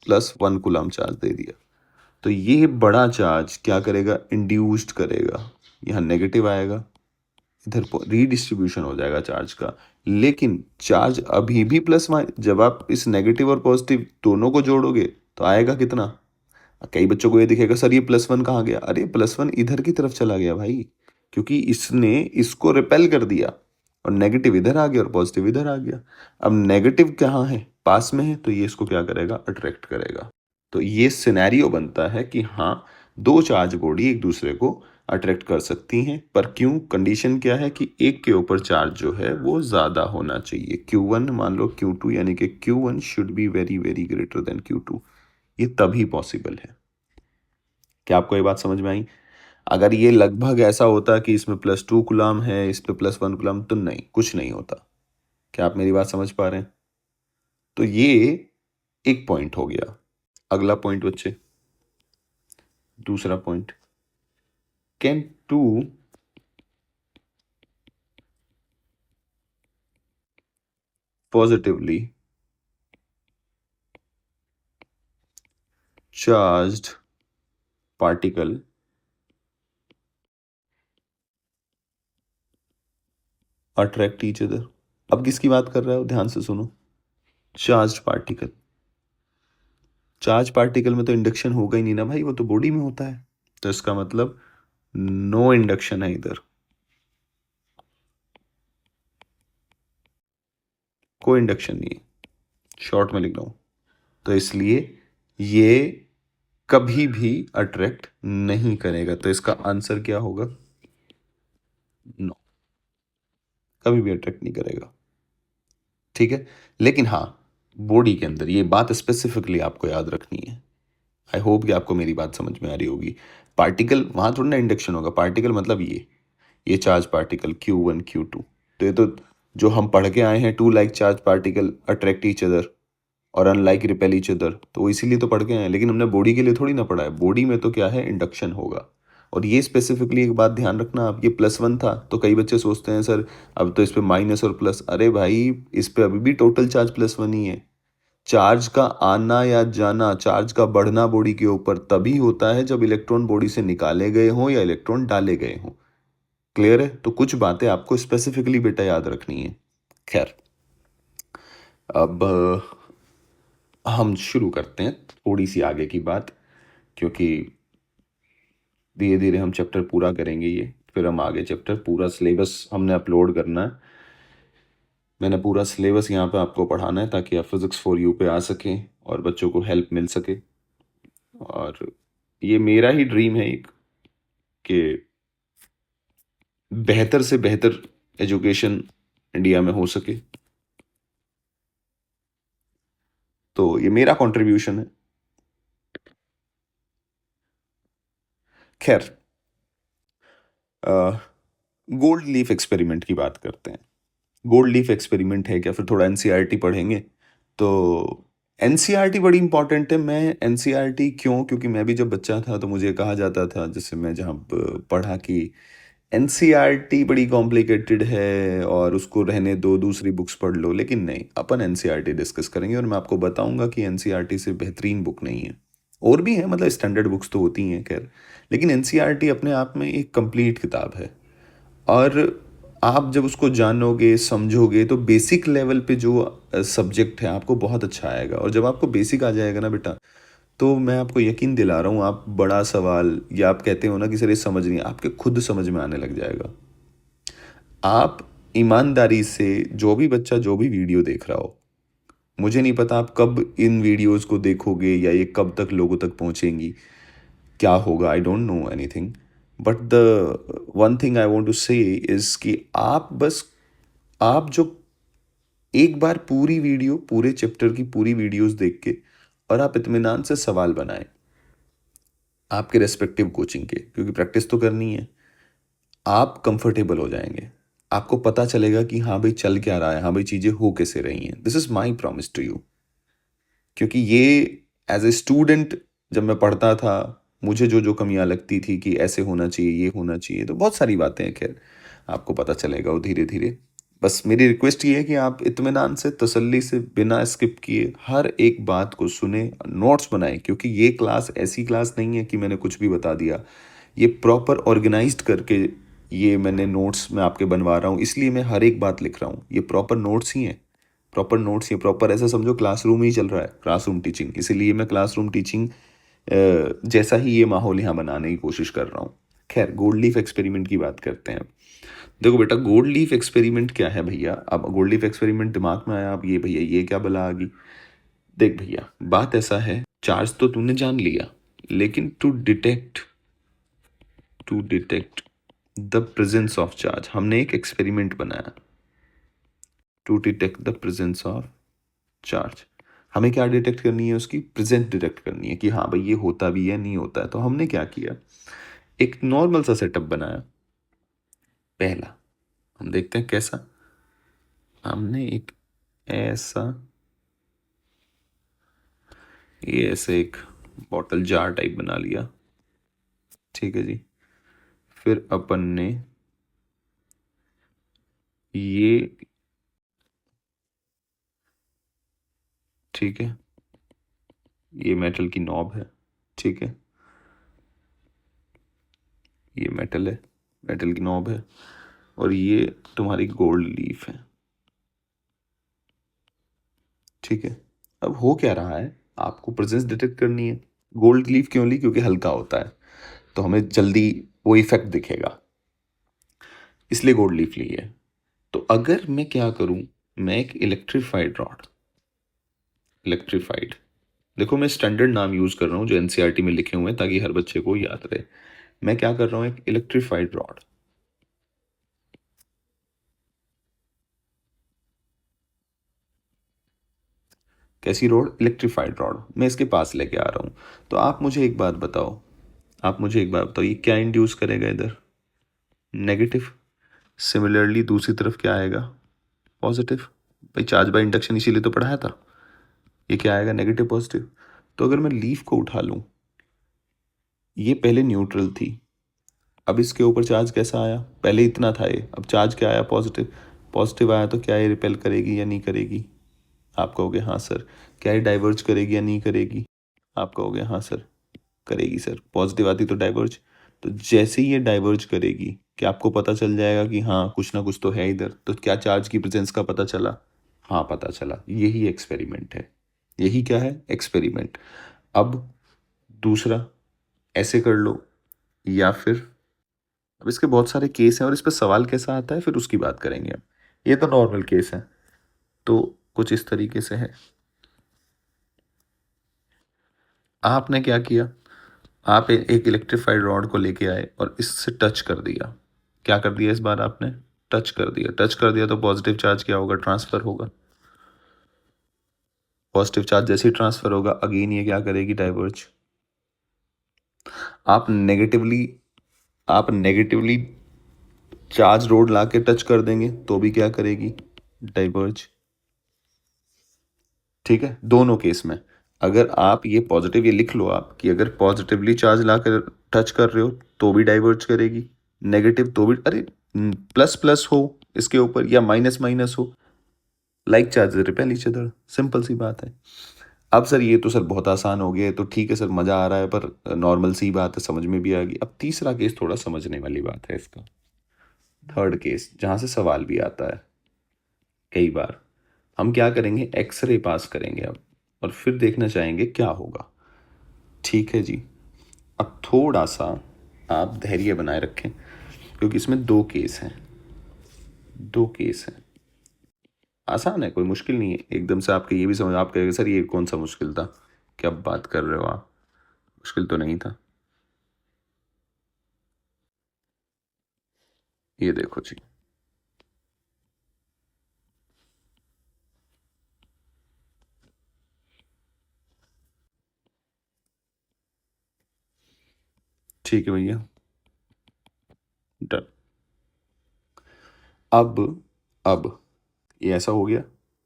+1 कूलाम चार्ज दे दिया, तो ये बड़ा चार्ज क्या करेगा, इंड्यूस्ड करेगा, यहाँ नेगेटिव आएगा, इधर रीडिस्ट्रीब्यूशन हो जाएगा चार्ज का, लेकिन चार्ज अभी भी प्लस जब आप इस नेगेटिव और पॉजिटिव दोनों को जोड़ोगे तो आएगा कितना। कई बच्चों को ये दिखेगा सर ये +1 कहाँ गया, अरे +1 इधर की तरफ चला गया भाई, क्योंकि इसने इसको रिपेल कर दिया और नेगेटिव इधर आ गया और पॉजिटिव इधर आ गया। अब नेगेटिव कहाँ है, पास में है, तो ये इसको क्या करेगा, अट्रैक्ट करेगा। तो ये सिनेरियो बनता है कि हाँ, दो चार्ज बॉडी एक दूसरे को अट्रैक्ट कर सकती हैं, पर क्यों, कंडीशन क्या है कि एक के ऊपर चार्ज जो है वो ज़्यादा होना चाहिए। Q1 मान लो Q2, यानी कि Q1 should be very very greater than Q2, ये तभी पॉसिबल है। क्या आपको ये बात समझ में आई? अगर ये लगभग ऐसा होता कि इसमें +2 कूलम है, इस पे +1 कूलम, तो नहीं, कुछ नहीं होता। क्या आप मेरी बात समझ पा रहे हैं? तो ये एक पॉइंट हो गया। अगला पॉइंट बच्चे, दूसरा point, can two positively charged particle attract each other। अब किसकी बात कर रहा है, ध्यान से सुनो। चार्ज पार्टिकल, चार्ज पार्टिकल में तो इंडक्शन होगा ही नहीं ना भाई, वो तो बॉडी में होता है, तो इसका मतलब नो इंडक्शन है इधर, कोई इंडक्शन नहीं है, शॉर्ट में लिख रहा हूं। तो इसलिए ये कभी भी अट्रैक्ट नहीं करेगा, तो इसका आंसर क्या होगा, नो, कभी भी अट्रैक्ट नहीं करेगा। ठीक है, लेकिन हाँ, बॉडी के अंदर ये बात स्पेसिफिकली आपको याद रखनी है। आई होप कि आपको मेरी बात समझ में आ रही होगी। पार्टिकल वहां थोड़ा ना इंडक्शन होगा, पार्टिकल मतलब ये चार्ज पार्टिकल Q1 Q2, तो ये तो जो हम पढ़ के आए हैं, two like charge particle attract each other और अनलाइक रिपेल ईच अदर, तो वो इसीलिए तो पढ़ के आए हैं, लेकिन हमने बॉडी के लिए थोड़ी ना पढ़ा है। बॉडी में तो क्या है, इंडक्शन होगा। और ये स्पेसिफिकली एक बात ध्यान रखना, आप ये +1 था, तो कई बच्चे सोचते हैं सर अब तो इस पे माइनस और प्लस, अरे भाई इस पे अभी भी टोटल चार्ज +1 ही है। चार्ज का आना या जाना, चार्ज का बढ़ना बॉडी के ऊपर तभी होता है जब इलेक्ट्रॉन बॉडी से निकाले गए हों या इलेक्ट्रॉन डाले गए हों। क्लियर है? तो कुछ बातें आपको स्पेसिफिकली बेटा याद रखनी है। खैर, अब हम शुरू करते हैं थोड़ी सी आगे की बात, क्योंकि धीरे धीरे हम चैप्टर पूरा करेंगे ये, फिर हम आगे चैप्टर, पूरा सिलेबस हमने अपलोड करना है। मैंने पूरा सिलेबस यहाँ पे आपको पढ़ाना है ताकि आप फिजिक्स फॉर यू पे आ सकें और बच्चों को हेल्प मिल सके। और ये मेरा ही ड्रीम है एक, कि बेहतर से बेहतर एजुकेशन इंडिया में हो सके, तो ये मेरा कंट्रीब्यूशन है। खैर, गोल्ड लीफ एक्सपेरिमेंट की बात करते हैं। गोल्ड लीफ एक्सपेरिमेंट है क्या, फिर थोड़ा एनसीईआरटी पढ़ेंगे। तो एनसीईआरटी बड़ी इंपॉर्टेंट है। मैं एनसीईआरटी क्यों, क्योंकि मैं भी जब बच्चा था तो मुझे कहा जाता था, जैसे मैं जहाँ पढ़ा, कि एनसीईआरटी बड़ी कॉम्प्लिकेटेड है और उसको रहने दो, दूसरी बुक्स पढ़ लो। लेकिन नहीं, अपन एनसीईआरटी डिस्कस करेंगे और मैं आपको बताऊंगा कि एनसीईआरटी से बेहतरीन बुक नहीं है। और भी है, मतलब स्टैंडर्ड बुक्स तो होती हैं खैर, लेकिन एनसीईआरटी अपने आप में एक कंप्लीट किताब है। और आप जब उसको जानोगे, समझोगे, तो बेसिक लेवल पे जो सब्जेक्ट है आपको बहुत अच्छा आएगा। और जब आपको बेसिक आ जाएगा ना बेटा, तो मैं आपको यकीन दिला रहा हूँ, आप बड़ा सवाल, या आप कहते हो ना कि सर ये समझ नहीं, आपके खुद समझ में आने लग जाएगा। आप ईमानदारी से, जो भी बच्चा जो भी वीडियो देख रहा हो, मुझे नहीं पता आप कब इन वीडियोस को देखोगे या ये कब तक लोगों तक पहुंचेंगी, क्या होगा, I don't know anything, but the one thing I want to say is कि आप जो एक बार पूरी वीडियो, पूरे चैप्टर की पूरी वीडियोस देख के, और आप इत्मीनान से सवाल बनाएं आपके रेस्पेक्टिव कोचिंग के, क्योंकि प्रैक्टिस तो करनी है, आप कंफर्टेबल हो जाएंगे। आपको पता चलेगा कि हाँ भाई चल क्या रहा है, हाँ भाई चीज़ें हो कैसे रही हैं। This is my promise to you. क्योंकि ये एज ए स्टूडेंट जब मैं पढ़ता था, मुझे जो जो कमियां लगती थी कि ऐसे होना चाहिए, ये होना चाहिए, तो बहुत सारी बातें हैं। खैर, आपको पता चलेगा वो धीरे धीरे। बस मेरी रिक्वेस्ट ये है कि आप इत्मीनान से, तसल्ली से, बिना स्किप किए हर एक बात को सुने, नोट्स बनाएं, क्योंकि ये क्लास ऐसी क्लास नहीं है कि मैंने कुछ भी बता दिया। ये प्रॉपर ऑर्गेनाइज्ड करके ये मैंने नोट्स में आपके बनवा रहा हूँ, इसलिए मैं हर एक बात लिख रहा हूँ। ये प्रॉपर नोट्स ही हैं, प्रॉपर नोट्स ही, प्रॉपर ऐसा समझो क्लासरूम ही चल रहा है, क्लासरूम टीचिंग। इसीलिए मैं क्लासरूम टीचिंग जैसा ही ये माहौल यहाँ बनाने की कोशिश कर रहा हूँ। खैर, गोल्ड लीफ एक्सपेरिमेंट की बात करते हैं अब। देखो बेटा, गोल्ड लीफ एक्सपेरिमेंट क्या है भैया? अब गोल्ड लीफ एक्सपेरिमेंट दिमाग में आया, अब ये भैया ये क्या बला आ गई? देख भैया, बात ऐसा है, चार्ज तो तूने जान लिया, लेकिन to detect the presence of charge हमने एक एक्सपेरिमेंट बनाया। To detect the presence of charge, हमें क्या डिटेक्ट करनी है? उसकी प्रेजेंस डिटेक्ट करनी है कि हाँ भाई ये होता भी है, नहीं होता है। तो हमने क्या किया, एक नॉर्मल सा सेटअप बनाया। पहला, हम देखते हैं कैसा। हमने एक ऐसा, ये ऐसे एक बॉटल जार टाइप बना लिया, ठीक है जी। फिर अपन ने ये, ठीक है, ये मेटल की नॉब है, ठीक है, ये मेटल है, मेटल की नॉब है, और ये तुम्हारी गोल्ड लीफ है, ठीक है। अब हो क्या रहा है, आपको प्रेजेंस डिटेक्ट करनी है। गोल्ड लीफ क्यों ली? क्योंकि हल्का होता है, तो हमें जल्दी वो इफेक्ट दिखेगा, इसलिए गोल्ड लीफ ली है। तो अगर मैं क्या करूं, मैं एक इलेक्ट्रीफाइड, देखो मैं स्टैंडर्ड नाम यूज कर रहा हूं जो एनसीईआरटी में लिखे हुए हैं ताकि हर बच्चे को याद रहे। मैं क्या कर रहा हूं, एक इलेक्ट्रीफाइड रॉड, कैसी रॉड? इलेक्ट्रीफाइड रॉड, मैं इसके पास लेके आ रहा हूं। तो आप मुझे एक बात बताओ, ये क्या इंड्यूस करेगा इधर? नेगेटिव। सिमिलरली दूसरी तरफ क्या आएगा? पॉजिटिव। भाई चार्ज बाय इंडक्शन इसीलिए तो पढ़ाया था। ये क्या आएगा? Negative positive. तो अगर मैं लीफ को उठा लूं, ये पहले न्यूट्रल थी, अब इसके ऊपर चार्ज कैसा आया? पहले इतना था ये, अब चार्ज क्या आया? पॉजिटिव। पॉजिटिव आया तो क्या ये रिपेल करेगी या नहीं करेगी? आप कहोगे हाँ सर। क्या ये डाइवर्ज करेगी या नहीं करेगी? आप कहोगे हाँ सर, करेगी सर। पॉजिटिव आती तो डाइवर्ज। तो जैसे ही ये डाइवर्ज करेगी, क्या आपको पता चल जाएगा कि हाँ कुछ ना कुछ तो है इधर? तो क्या चार्ज की प्रेजेंस का पता चला? हाँ पता चला। यही एक्सपेरिमेंट है, यही क्या है? एक्सपेरिमेंट। अब दूसरा, ऐसे कर लो, या फिर, अब इसके बहुत सारे केस हैं और इस पर सवाल कैसा आता है फिर उसकी बात करेंगे हम। ये तो नॉर्मल केस है, तो कुछ इस तरीके से है। आपने क्या किया, आप एक इलेक्ट्रीफाइड रॉड को लेके आए और इससे टच कर दिया। क्या कर दिया इस बार आपने? टच कर दिया। टच कर दिया तो पॉजिटिव चार्ज क्या होगा? ट्रांसफर होगा। पॉजिटिव चार्ज जैसे ही ट्रांसफर होगा, अगेन ये क्या करेगी? डाइवर्ज। आप नेगेटिवली आप नेगेटिवली चार्ज रोड ला के टच कर देंगे तो भी क्या करेगी? डाइवर्ज। ठीक है, दोनों केस में। अगर आप ये पॉजिटिव, ये लिख लो आप कि अगर पॉजिटिवली चार्ज ला कर टच कर रहे हो तो भी डाइवर्ज करेगी, नेगेटिव तो भी, अरे प्लस प्लस हो इसके ऊपर या माइनस माइनस हो, like charge repel each other, simple सी बात है। अब सर ये तो सर बहुत आसान हो गया, तो ठीक है सर मज़ा आ रहा है, पर नॉर्मल सी बात है, समझ में भी आ गई। अब तीसरा केस थोड़ा समझने वाली बात है इसका, थर्ड केस जहाँ से सवाल भी आता है कई बार। हम क्या करेंगे, एक्सरे पास करेंगे अब, और फिर देखना चाहेंगे क्या होगा। ठीक है जी। अब थोड़ा सा आप धैर्य बनाए रखें, क्योंकि इसमें दो केस हैं, दो केस हैं। आसान है, कोई मुश्किल नहीं है एकदम से। आपके ये भी समझ, आप कहेंगे सर ये कौन सा मुश्किल था, क्या बात कर रहे हो आप, मुश्किल तो नहीं था। ये देखो जी, ठीक है भैया, डन। अब अब ये ऐसा हो गया,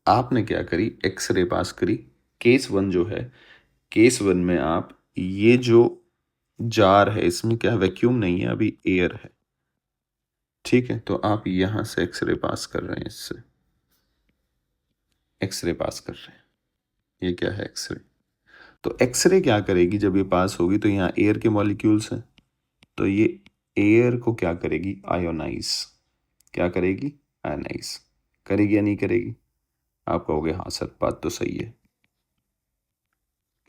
आपने क्या करी, एक्सरे पास करी। केस वन जो है, केस वन में आप, ये जो जार है इसमें क्या वैक्यूम नहीं है, अभी एयर है, ठीक है। तो आप यहां से एक्सरे पास कर रहे हैं, इससे एक्सरे पास कर रहे हैं। ये क्या है? एक्सरे। तो एक्सरे क्या करेगी, जब ये पास होगी तो यहाँ एयर के मॉलिक्यूल्स हैं, तो ये एयर को क्या करेगी? आयोनाइज। क्या करेगी? आयोनाइज। करेगी या नहीं करेगी? आप कहोगे हाँ सर बात तो सही है।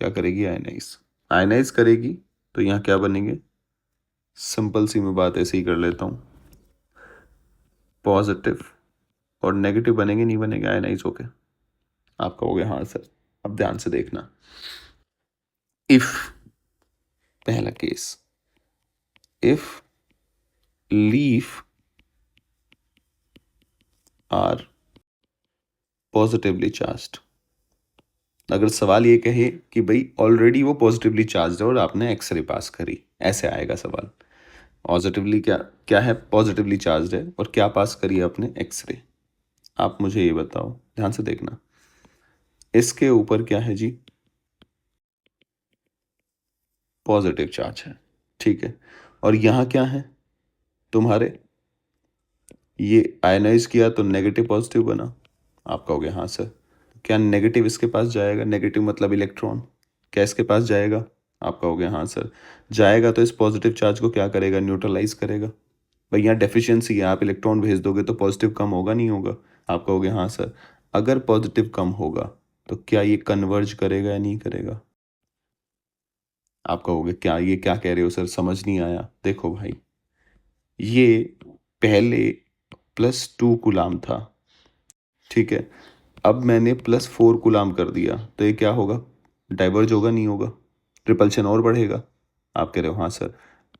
क्या करेगी? आयनाइज। आयनाइज करेगी तो यहाँ क्या बनेंगे? सिंपल सी मैं बात ऐसे ही कर लेता हूँ, पॉजिटिव और नेगेटिव बनेंगे नहीं बनेंगे आयनाइज होके? आप कहोगे हाँ सर। अब ध्यान से देखना, इफ, पहला case, if leaf are positively charged. अगर सवाल ये कहे कि भाई ऑलरेडी वो पॉजिटिवली चार्ज है और आपने एक्सरे पास करी, ऐसे आएगा सवाल। पॉजिटिवली क्या क्या है? पॉजिटिवली चार्ज है और क्या पास करी है आपने? एक्सरे। आप मुझे ये बताओ, ध्यान से देखना, इसके ऊपर क्या है जी? पॉजिटिव चार्ज है, ठीक है। और यहाँ क्या है तुम्हारे? ये आयनाइज किया तो नेगेटिव पॉजिटिव बना। आप कहोगे हाँ सर। क्या नेगेटिव इसके पास जाएगा? नेगेटिव मतलब इलेक्ट्रॉन, क्या इसके पास जाएगा? आप कहोगे हाँ सर। जाएगा तो इस पॉजिटिव चार्ज को क्या करेगा? न्यूट्रलाइज करेगा। भाई यहाँ डेफिशिएंसी है, आप इलेक्ट्रॉन भेज दोगे तो पॉजिटिव कम होगा नहीं होगा? आप कहोगे हाँ सर। अगर पॉजिटिव कम होगा तो क्या ये कन्वर्ज करेगा या नहीं करेगा? आप कहोगे क्या ये क्या कह रहे हो सर, समझ नहीं आया। देखो भाई, ये पहले +2 कूलाम था, ठीक है। अब मैंने +4 कूलाम कर दिया तो ये क्या होगा? डाइवर्ज होगा नहीं होगा? रिपल्शन और बढ़ेगा? आप कह रहे हो हाँ सर।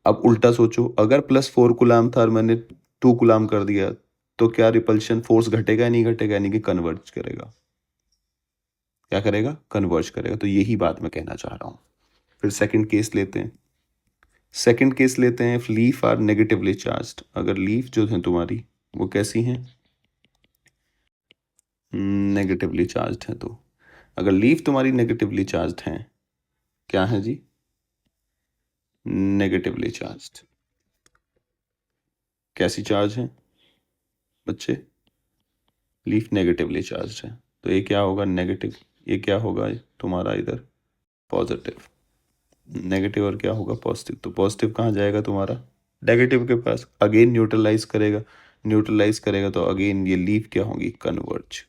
अब उल्टा सोचो, अगर +4 कूलाम था और मैंने 2 कूलाम कर दिया तो क्या रिपल्शन फोर्स घटेगा या नहीं घटेगा? यानी कि कन्वर्ज करेगा। क्या करेगा? कन्वर्ज करेगा। तो यही बात मैं कहना चाह रहा हूँ। फिर सेकंड केस लेते हैं। सेकंड केस लेते हैं, if leaf are negatively charged. अगर लीफ जो है तुम्हारी वो कैसी हैं? नेगेटिवली चार्ज्ड है। तो अगर लीफ तुम्हारी नेगेटिवली चार्ज्ड हैं, क्या है जी? Negatively charged. कैसी चार्ज है बच्चे? लीफ नेगेटिवली चार्ज्ड है तो ये क्या होगा? नेगेटिव। ये क्या होगा तुम्हारा इधर? पॉजिटिव। नेगेटिव और क्या होगा? पॉजिटिव। तो पॉजिटिव कहाँ जाएगा तुम्हारा? नेगेटिव के पास। अगेन न्यूट्रलाइज करेगा। न्यूट्रलाइज करेगा तो अगेन ये लीफ क्या होगी? कन्वर्ज।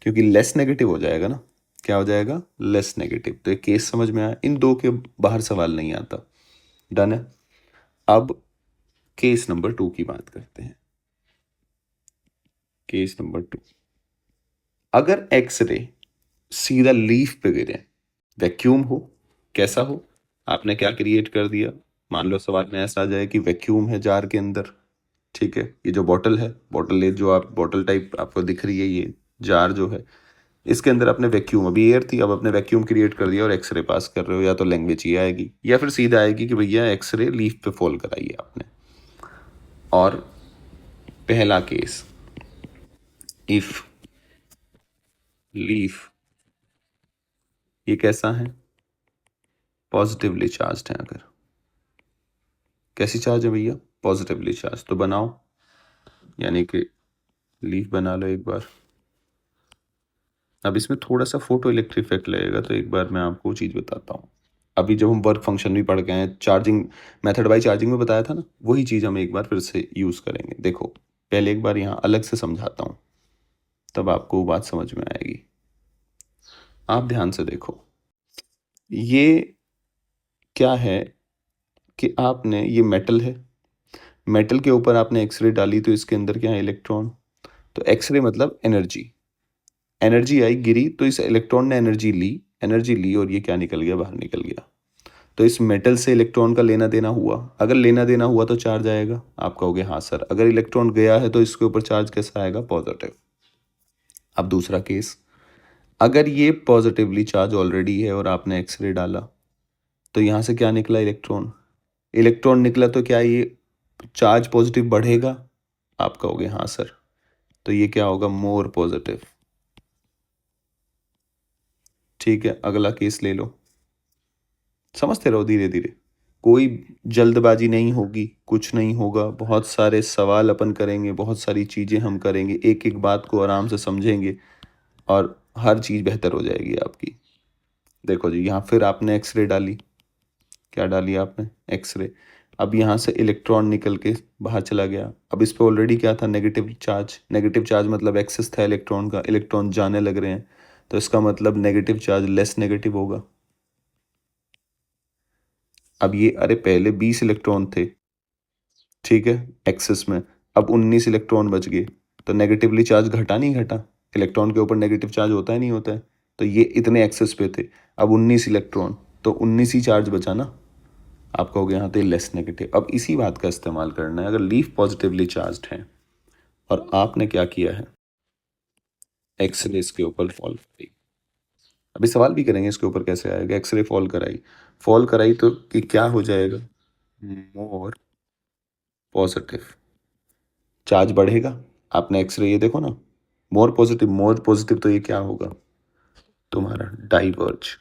क्योंकि लेस नेगेटिव हो जाएगा ना। क्या हो जाएगा? Less negative. तो ये केस समझ में आया? इन दो के बाहर सवाल नहीं आता। डन है। अब केस नंबर 2 की बात करते हैं। केस नंबर 2, अगर एक्सरे सीधा लीफ पे गिरे, वैक्यूम हो, कैसा हो? आपने क्या क्रिएट कर दिया? मान लो सवाल में ऐसा आ जाए कि वैक्यूम है जार के अंदर, ठीक है। ये जो बॉटल है, बॉटल जो आप बॉटल टाइप आपको दिख रही है, ये जार जो है, इसके अंदर आपने वैक्यूम, अभी एयर थी, अब आपने वैक्यूम क्रिएट कर दिया और एक्सरे पास कर रहे हो। या तो लैंग्वेज ये आएगी या फिर सीधा आएगी कि भैया एक्सरे लीफ पे फॉल कराइए आपने। और पहला केस, इफ लीफ, ये कैसा है? पॉजिटिवली चार्ज्ड है। अगर कैसी चार्ज है भैया? Positively charge. तो बनाओ, यानी कि लीफ बना लो एक बार। अब इसमें थोड़ा सा फोटो इलेक्ट्रिक इफेक्ट लगेगा तो एक बार मैं आपको वो चीज़ बताता हूँ। अभी जब हम वर्क फंक्शन भी पढ़ गए हैं, चार्जिंग मेथड बाय चार्जिंग में बताया था ना, वही चीज़ हम एक बार फिर से यूज़ करेंगे। देखो पहले एक बार यहाँ अलग से समझाता हूँ, तब आपको वो बात समझ में आएगी। आप ध्यान से देखो, ये क्या है कि आपने, ये मेटल है, मेटल के ऊपर आपने एक्सरे डाली तो इसके अंदर क्या है? इलेक्ट्रॉन। तो एक्सरे मतलब एनर्जी, एनर्जी आई, गिरी, तो इस इलेक्ट्रॉन ने एनर्जी ली, एनर्जी ली और ये क्या निकल गया? बाहर निकल गया। तो इस मेटल से इलेक्ट्रॉन का लेना देना हुआ। अगर लेना देना हुआ तो चार्ज आएगा। आप कहोगे हाँ सर। अगर इलेक्ट्रॉन गया है तो इसके ऊपर चार्ज कैसा आएगा? पॉजिटिव। अब दूसरा केस, अगर ये पॉजिटिवली चार्ज ऑलरेडी है और आपने एक्सरे डाला तो यहाँ से क्या निकला? इलेक्ट्रॉन। इलेक्ट्रॉन निकला तो क्या ये चार्ज पॉजिटिव बढ़ेगा? आप कहोगे हाँ सर। तो ये क्या होगा? More positive. ठीक है, अगला केस ले लो, समझते रहो धीरे धीरे, कोई जल्दबाजी नहीं होगी, कुछ नहीं होगा। बहुत सारे सवाल अपन करेंगे, बहुत सारी चीज़ें हम करेंगे, एक एक बात को आराम से समझेंगे और हर चीज़ बेहतर हो जाएगी आपकी। देखो जी, यहाँ फिर आपने एक्सरे डाली। क्या डाली आपने? एक्सरे। अब यहाँ से इलेक्ट्रॉन निकल के बाहर चला गया। अब इस पे ऑलरेडी क्या था, नेगेटिव चार्ज मतलब एक्सेस था इलेक्ट्रॉन का, इलेक्ट्रॉन जाने लग रहे हैं, तो इसका मतलब नेगेटिव चार्ज लेस नेगेटिव होगा। अब ये अरे पहले 20 इलेक्ट्रॉन थे, ठीक है, एक्सेस में, अब 19 इलेक्ट्रॉन बच गए, तो नेगेटिवली चार्ज घटा नहीं घटा, इलेक्ट्रॉन के ऊपर नेगेटिव चार्ज होता है नहीं होता है, तो ये इतने एक्सेस पे थे, अब 19 इलेक्ट्रॉन, तो 19 ही चार्ज बचा ना, आप कहोगे यहाँ पे लेस नेगेटिव। अब इसी बात का इस्तेमाल करना है, अगर लीफ पॉजिटिवली चार्ज है और आपने क्या किया है, एक्सरे इसके ऊपर फॉल कराई, अभी सवाल भी करेंगे इसके ऊपर कैसे आएगा, एक्सरे फॉल कराई तो कि क्या हो जाएगा, मोर पॉजिटिव, चार्ज बढ़ेगा। आपने एक्सरे ये देखो ना, मोर पॉजिटिव, तो ये क्या होगा तुम्हारा डाइवर्ज।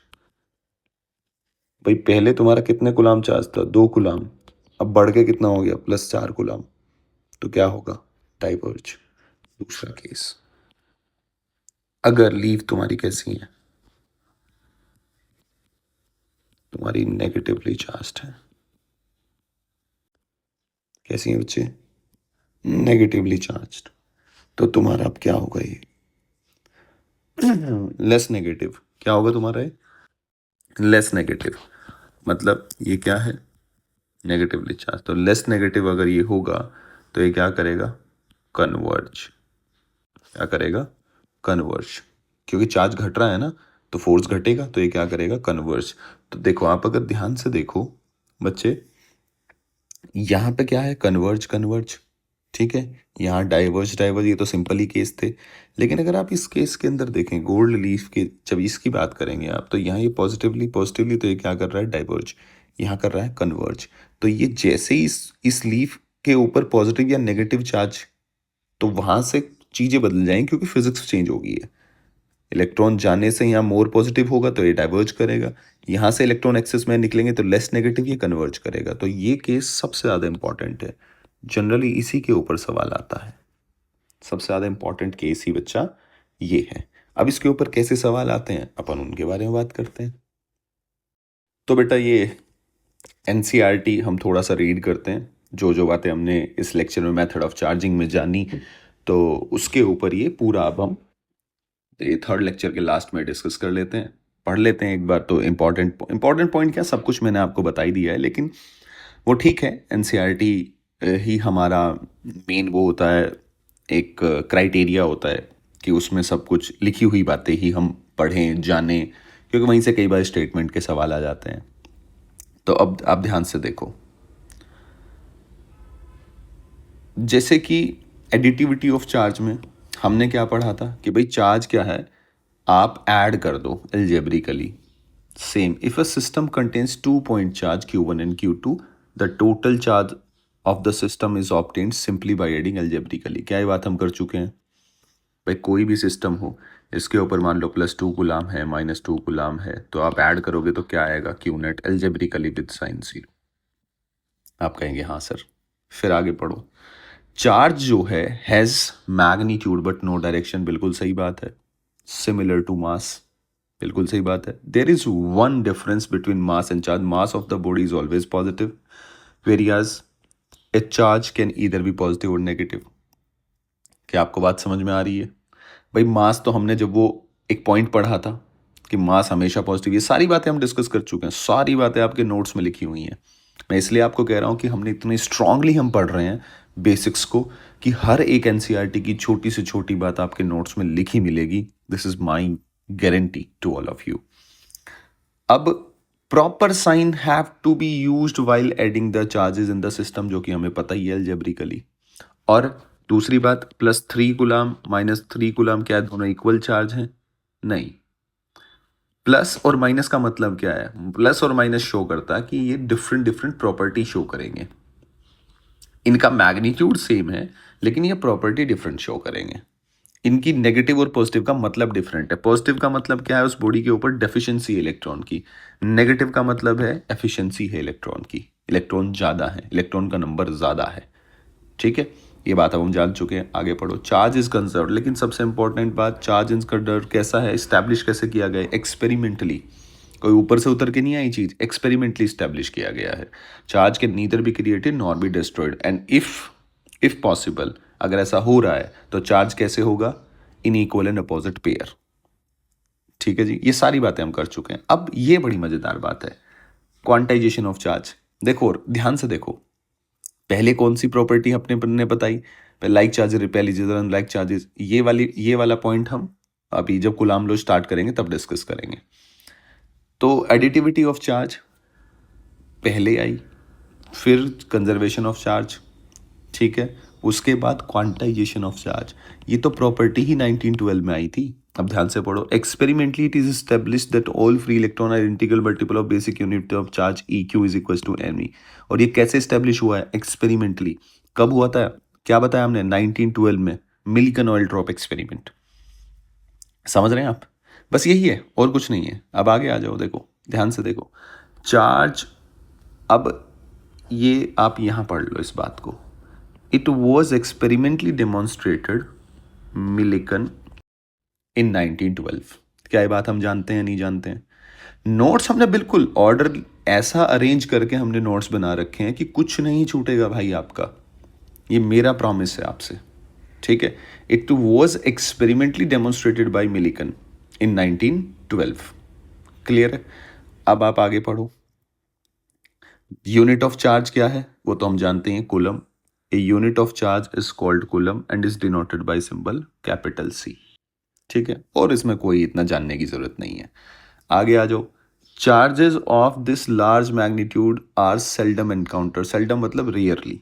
भाई पहले तुम्हारा कितने गुलाम चार्ज था, 2 गुलाम, अब बढ़ के कितना हो गया, +4 गुलाम, तो क्या होगा, डाइवर्ज। दूसरा केस, अगर लीव तुम्हारी कैसी है, तुम्हारी नेगेटिवली चार्ज है, कैसी है बच्चे, नेगेटिवली चार्ज, तो तुम्हारा अब क्या होगा, ये लेस नेगेटिव, क्या होगा तुम्हारा ये, लेस नेगेटिव, मतलब ये क्या है, नेगेटिवली चार्ज, तो लेस नेगेटिव अगर ये होगा तो ये क्या करेगा, कन्वर्ज, क्या करेगा, कन्वर्ज, क्योंकि चार्ज घट रहा है ना, तो फोर्स घटेगा, तो ये क्या करेगा, कन्वर्ज। तो देखो आप अगर ध्यान से देखो बच्चे, यहाँ पे क्या है, कन्वर्ज कन्वर्ज, ठीक है, यहाँ डाइवर्ज डाइवर्ज, ये तो सिंपल ही केस थे। लेकिन अगर आप इस केस के अंदर देखें, गोल्ड लीफ के जब इसकी बात करेंगे आप, तो यहाँ ये पॉजिटिवली पॉजिटिवली, तो ये क्या कर रहा है, डाइवर्ज, यहाँ कर रहा है कन्वर्ज। तो ये जैसे ही इस लीफ के ऊपर पॉजिटिव या नेगेटिव चार्ज, तो वहाँ से चीज़ें बदल जाएंगी क्योंकि फिजिक्स चेंज हो गई है। इलेक्ट्रॉन जाने से यहाँ मोर पॉजिटिव होगा तो ये डाइवर्ज करेगा, यहाँ से इलेक्ट्रॉन एक्सेस में निकलेंगे तो लेस नेगेटिव, ये कन्वर्ज करेगा। तो ये केस सबसे ज़्यादा इंपॉर्टेंट है, जनरली इसी के ऊपर सवाल आता है, सबसे ज़्यादा इंपॉर्टेंट केस ही बच्चा ये है। अब इसके ऊपर कैसे सवाल आते हैं अपन उनके बारे में बात करते हैं। तो बेटा ये एनसीईआरटी हम थोड़ा सा रीड करते हैं, जो जो बातें हमने इस लेक्चर में मेथड ऑफ चार्जिंग में जानी, तो उसके ऊपर ये पूरा अब हम ये थर्ड लेक्चर के लास्ट में डिस्कस कर लेते हैं, पढ़ लेते हैं एक बार। तो इम्पॉर्टेंट पॉइंट क्या, सब कुछ मैंने आपको बता ही दिया है, लेकिन वो ठीक है, एनसीईआरटी ही हमारा मेन वो होता है, एक क्राइटेरिया होता है कि उसमें सब कुछ लिखी हुई बातें ही हम पढ़ें जानें, क्योंकि वहीं से कई बार स्टेटमेंट के सवाल आ जाते हैं। तो अब आप ध्यान से देखो, जैसे कि एडिटिविटी ऑफ चार्ज में हमने क्या पढ़ा था कि भाई चार्ज क्या है, आप ऐड कर दो algebraically. Same, if a system contains 2 point charge Q1 and Q2, the total charge of the system is obtained simply by adding algebraically. क्या ये बात हम कर चुके हैं, भाई कोई भी सिस्टम हो, इसके ऊपर मान लो +2 गुलाम है, -2 गुलाम है, तो आप ऐड करोगे तो क्या आएगा, Q net algebraically with sign 0। आप कहेंगे हाँ सर, फिर आगे पढ़ो। चार्ज जो है has magnitude but no direction, बिल्कुल सही बात है। सिमिलर टू मास, बिल्कुल सही बात है। There is one difference between mass and charge, mass of the body is always positive, whereas a charge can either be positive or negative. क्या आपको बात समझ में आ रही है? भाई मास तो हमने जब वो एक पॉइंट पढ़ा था कि मास हमेशा पॉजिटिव, ये सारी बातें हम डिस्कस कर चुके हैं, सारी बातें आपके नोट्स में लिखी हुई हैं। मैं इसलिए आपको कह रहा हूँ कि हमने इतने स्ट्रांगली हम पढ़ रहे हैं बेसिक्स को कि हर एक एनसीईआरटी की छोटी से छोटी बात आपके नोट्स में लिखी मिलेगी। This is my guarantee to all of you. अब proper sign have to be used while adding the charges in the system, जो कि हमें पता ही है अलजेब्रिकली। और दूसरी बात, +3 गुलाम -3 गुलाम, क्या दोनों इक्वल चार्ज हैं? नहीं। प्लस और माइनस का मतलब क्या है, प्लस और माइनस शो करता है कि ये डिफरेंट डिफरेंट प्रॉपर्टी शो करेंगे। इनका मैग्नीट्यूड सेम है लेकिन ये प्रॉपर्टी डिफरेंट शो करेंगे। इनकी नेगेटिव और पॉजिटिव का मतलब डिफरेंट है। पॉजिटिव का मतलब क्या है, उस बॉडी के ऊपर डेफिशिएंसी है इलेक्ट्रॉन की। नेगेटिव का मतलब है एफिशिएंसी है इलेक्ट्रॉन की, इलेक्ट्रॉन ज़्यादा है, इलेक्ट्रॉन का नंबर ज़्यादा है। ठीक है, ये बात अब हम जान चुके हैं, आगे पढ़ो। चार्ज इज कंजर्व, लेकिन सबसे इंपॉर्टेंट बात, चार्ज इज कंजर्व कैसा है, इस्टेब्लिश कैसे किया गया, एक्सपेरिमेंटली। कोई ऊपर से उतर के नहीं आई चीज, एक्सपेरिमेंटली स्टैब्लिश किया गया है। Charge can neither be created nor be destroyed and if possible, अगर ऐसा हो रहा है तो चार्ज कैसे होगा, in equal and opposite pair. ठीक है जी, ये सारी बातें हम कर चुके हैं। अब ये बड़ी मजेदार बात है, क्वांटाइजेशन ऑफ चार्ज। देखो ध्यान से देखो, पहले कौन सी प्रॉपर्टी अपने ने बताई, like charges repel is unlike charges, ये वाला पॉइंट हम अभी जब कूलाम लॉ स्टार्ट करेंगे तब डिस्कस करेंगे। तो एडिटिविटी ऑफ चार्ज पहले आई, फिर कंजर्वेशन ऑफ चार्ज, ठीक है, उसके बाद क्वांटाइजेशन ऑफ चार्ज। ये तो प्रॉपर्टी ही 1912 में आई थी। अब ध्यान से पढ़ो, experimentally it is established that all free electron are integral multiple of basic unit of charge E Q is equal to M E. और ये कैसे एस्टेब्लिश हुआ है, एक्सपेरिमेंटली। कब हुआ था, क्या बताया हमने, 1912 में, मिल्कन ऑयल ड्रॉप एक्सपेरिमेंट। समझ रहे हैं आप, बस यही है और कुछ नहीं है। अब आगे आ जाओ, देखो ध्यान से देखो, चार्ज, अब ये आप यहां पढ़ लो इस बात को, it was experimentally demonstrated Millikan in 1912। क्या ये बात हम जानते हैं, नहीं जानते हैं? नोट्स हमने बिल्कुल ऑर्डर ऐसा अरेंज करके हमने नोट्स बना रखे हैं कि कुछ नहीं छूटेगा भाई आपका, ये मेरा प्रॉमिस है आपसे, ठीक है। It was experimentally demonstrated by Millikan in 1912। Clear है? अब आप आगे पढ़ो। यूनिट ऑफ चार्ज क्या है वो तो हम जानते हैं, coulomb. A unit of charge is called coulomb and is denoted by symbol capital C, ठीक है, और इसमें कोई इतना जानने की जरूरत नहीं है। आगे आ जाओ, charges of this large magnitude are seldom encounter. Seldom मतलब रेयरली,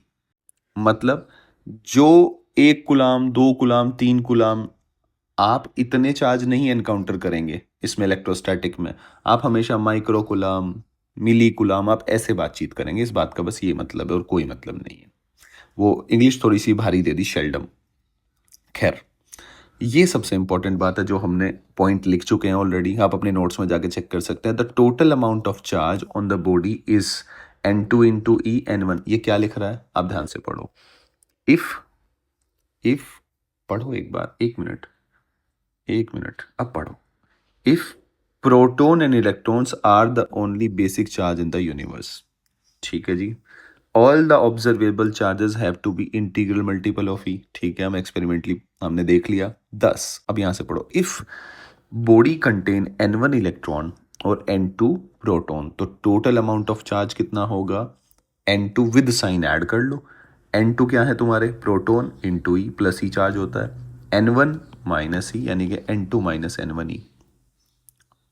मतलब जो 1 गुलाम 2 गुलाम 3 गुलाम, आप इतने चार्ज नहीं एनकाउंटर करेंगे इसमें इलेक्ट्रोस्टैटिक में। आप हमेशा माइक्रो गुलाम, मिली गुलाम, आप ऐसे बातचीत करेंगे। इस बात का बस ये मतलब है और कोई मतलब नहीं है। वो इंग्लिश थोड़ी सी भारी दे दी, शेल्डम। खैर, ये सबसे इंपॉर्टेंट बात है जो हमने पॉइंट लिख चुके हैं ऑलरेडी, आप अपने नोट्स में जाके चेक कर सकते हैं। The total amount of charge on the body is N2 into E N1। ये क्या लिख रहा है, आप ध्यान से पढ़ो। इफ पढ़ो एक बार, एक मिनट, अब पढ़ो। If proton and electrons are the only basic charge in the universe, ठीक है जी, all the observable charges have to be integral multiple of e, ठीक है, हम एक्सपेरिमेंटली हमने देख लिया। 10, अब यहां से पढ़ो, if body contain N1 electron और N2 प्रोटॉन, तो टोटल अमाउंट ऑफ चार्ज कितना होगा, N2 विद साइन ऐड कर लो। N2 क्या है तुम्हारे, प्रोटॉन इंटू ई, प्लस ई चार्ज होता है, N1 माइनस ई, यानी कि N2 माइनस N1 ई,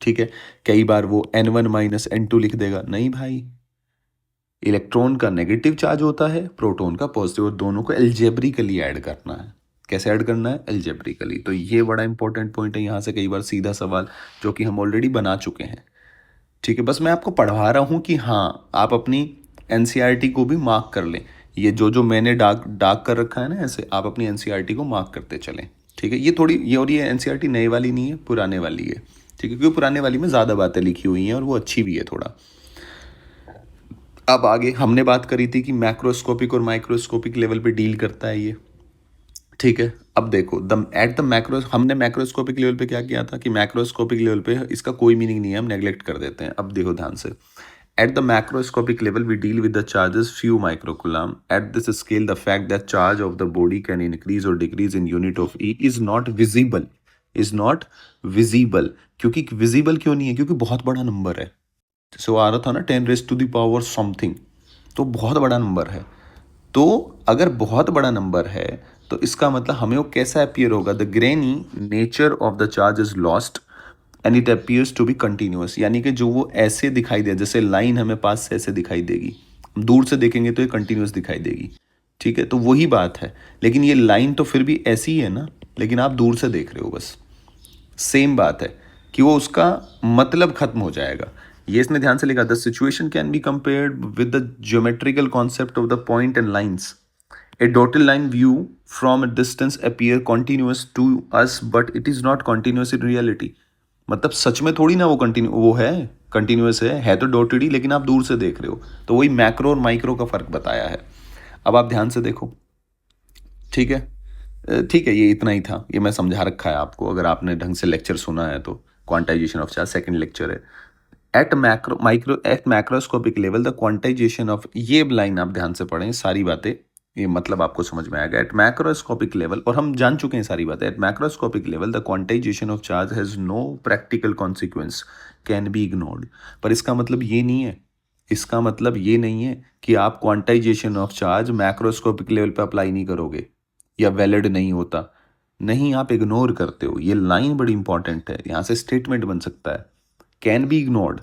ठीक है। कई बार वो N1 माइनस N2 लिख देगा, नहीं भाई, इलेक्ट्रॉन का नेगेटिव चार्ज होता है, प्रोटॉन का पॉजिटिव, और दोनों को एल्जेब्रिकली ऐड करना है। कैसे ऐड करना है, एल्जेब्रिकली। तो ये बड़ा इंपॉर्टेंट पॉइंट है, यहाँ से कई बार सीधा सवाल जो कि हम ऑलरेडी बना चुके हैं, ठीक है। बस मैं आपको पढ़वा रहा हूँ कि हाँ, आप अपनी एनसीईआरटी को भी मार्क कर लें। ये जो मैंने डाक कर रखा है ना ऐसे, आप अपनी एनसीईआरटी को मार्क करते चलें, ठीक है। ये एनसीईआरटी नई वाली नहीं है, पुराने वाली है, ठीक है, क्योंकि पुराने वाली में ज़्यादा बातें लिखी हुई हैं और वो अच्छी भी है थोड़ा। अब आगे हमने बात करी थी कि मैक्रोस्कोपिक और माइक्रोस्कोपिक लेवल पे डील करता है ये, ठीक है। अब देखो, एट द मैक्रो, हमने मैक्रोस्कोपिक लेवल पे क्या किया था कि मैक्रोस्कोपिक लेवल पे इसका कोई मीनिंग नहीं है, हम नेग्लेक्ट कर देते हैं। अब देखो ध्यान से, at the macroscopic level we deal with the charges few microcoulomb. At this scale the fact that charge of the body can increase or decrease in unit of e is not visible. क्योंकि visible क्यों नहीं है, क्योंकि बहुत बड़ा number है। जैसे वो आ रहा था ना 10⁻⁻⁴ समथिंग, तो बहुत बड़ा नंबर है। तो अगर बहुत बड़ा नंबर है तो इसका मतलब हमें वो कैसा अपीयर होगा, the grainy nature of the charge is lost and it appears to be continuous. यानी कि जो वो ऐसे दिखाई दे, जैसे लाइन हमें पास से ऐसे दिखाई देगी, दूर से देखेंगे तो ये कंटिन्यूअस दिखाई देगी, ठीक है। तो वही बात है, लेकिन ये लाइन तो फिर भी ऐसी ही है ना, लेकिन आप दूर से देख रहे हो, बस सेम बात है कि वो उसका मतलब खत्म हो जाएगा। ये इसने ध्यान से लिखा, the situation can be compared with the geometrical concept of the point and lines. A dotted line view from a distance appear continuous to us but it is not continuous in reality. मतलब सच में थोड़ी ना वो continuous है तो dotted ही, लेकिन आप दूर से देख रहे हो। तो वही मैक्रो और माइक्रो का फर्क बताया है। अब आप ध्यान से देखो, ठीक है, ठीक है, ये इतना ही था, ये मैं समझा रखा है आपको, अगर आपने ढंग से लेक्चर सुना है तो। Quantization of charge second lecture है। At macroscopic level the quantization of, ये लाइन आप ध्यान से पढ़ें, सारी बातें ये मतलब आपको समझ में आएगा। एट मैक्रोस्कोपिक लेवल, और हम जान चुके हैं सारी बातें, at macroscopic level the quantization of charge has no practical consequence can be ignored. पर इसका मतलब ये नहीं है, इसका मतलब ये नहीं है कि आप quantization of charge macroscopic level पे अप्लाई नहीं करोगे या वैलिड नहीं होता। नहीं, आप इग्नोर करते हो। ये लाइन बड़ी इंपॉर्टेंट है, यहाँ से स्टेटमेंट बन सकता है। Can be ignored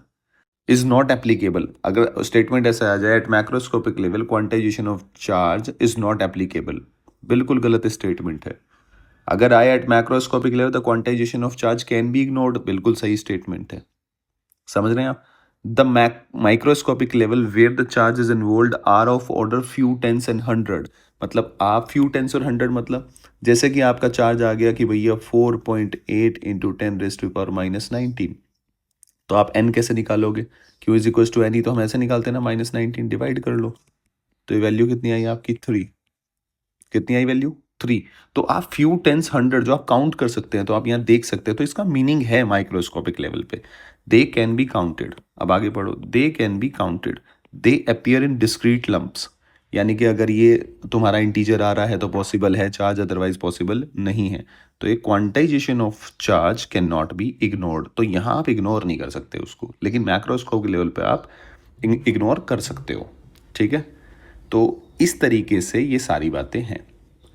is not applicable. अगर स्टेटमेंट ऐसा आ जाए at macroscopic level quantisation of charge is not applicable, बिल्कुल गलत स्टेटमेंट है। अगर आए at macroscopic level the quantization of charge can be ignored, बिल्कुल सही स्टेटमेंट है। समझ रहे हैं आप? The microscopic level where the charge is involve are of order few tens and hundred. मतलब आप फ्यू टेंस और हंड्रेड, मतलब जैसे कि आपका चार्ज आ गया कि भैया 4.8 इंटू 10⁻⁻19, तो आप n कैसे निकालोगे? Q is equal to n ही तो हम ऐसे निकालते हैं ना, -19 डिवाइड कर लो। तो ये वैल्यू कितनी आई आपकी? 3। कितनी आई वैल्यू? 3। तो आप फ्यू टेंस हंड्रेड जो आप काउंट कर सकते हैं, तो आप यहाँ देख सकते हैं, तो इसका मीनिंग है माइक्रोस्कोपिक लेवल पे दे कैन बी काउंटेड। अब आगे पढ़ो, they can be counted, they appear in discrete lumps. यानी कि अगर ये तुम्हारा इंटीजर आ रहा है तो पॉसिबल है चार्ज, अदरवाइज पॉसिबल नहीं है। तो ये quantization of charge can not be ignored, तो यहाँ आप इग्नोर नहीं कर सकते उसको, लेकिन मैक्रोस्कोपिक लेवल पे आप इग्नोर कर सकते हो। ठीक है, तो इस तरीके से ये सारी बातें हैं।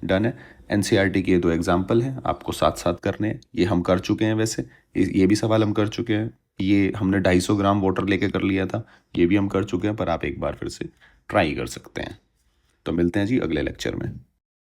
डन है। एनसीईआरटी के ये 2 एग्जाम्पल हैं, आपको साथ साथ करने हैं। ये हम कर चुके हैं, वैसे ये भी सवाल हम कर चुके हैं। ये हमने 250 ग्राम वाटर लेके कर लिया था, ये भी हम कर चुके हैं, पर आप एक बार फिर से ट्राई कर सकते हैं। तो मिलते हैं जी अगले लेक्चर में।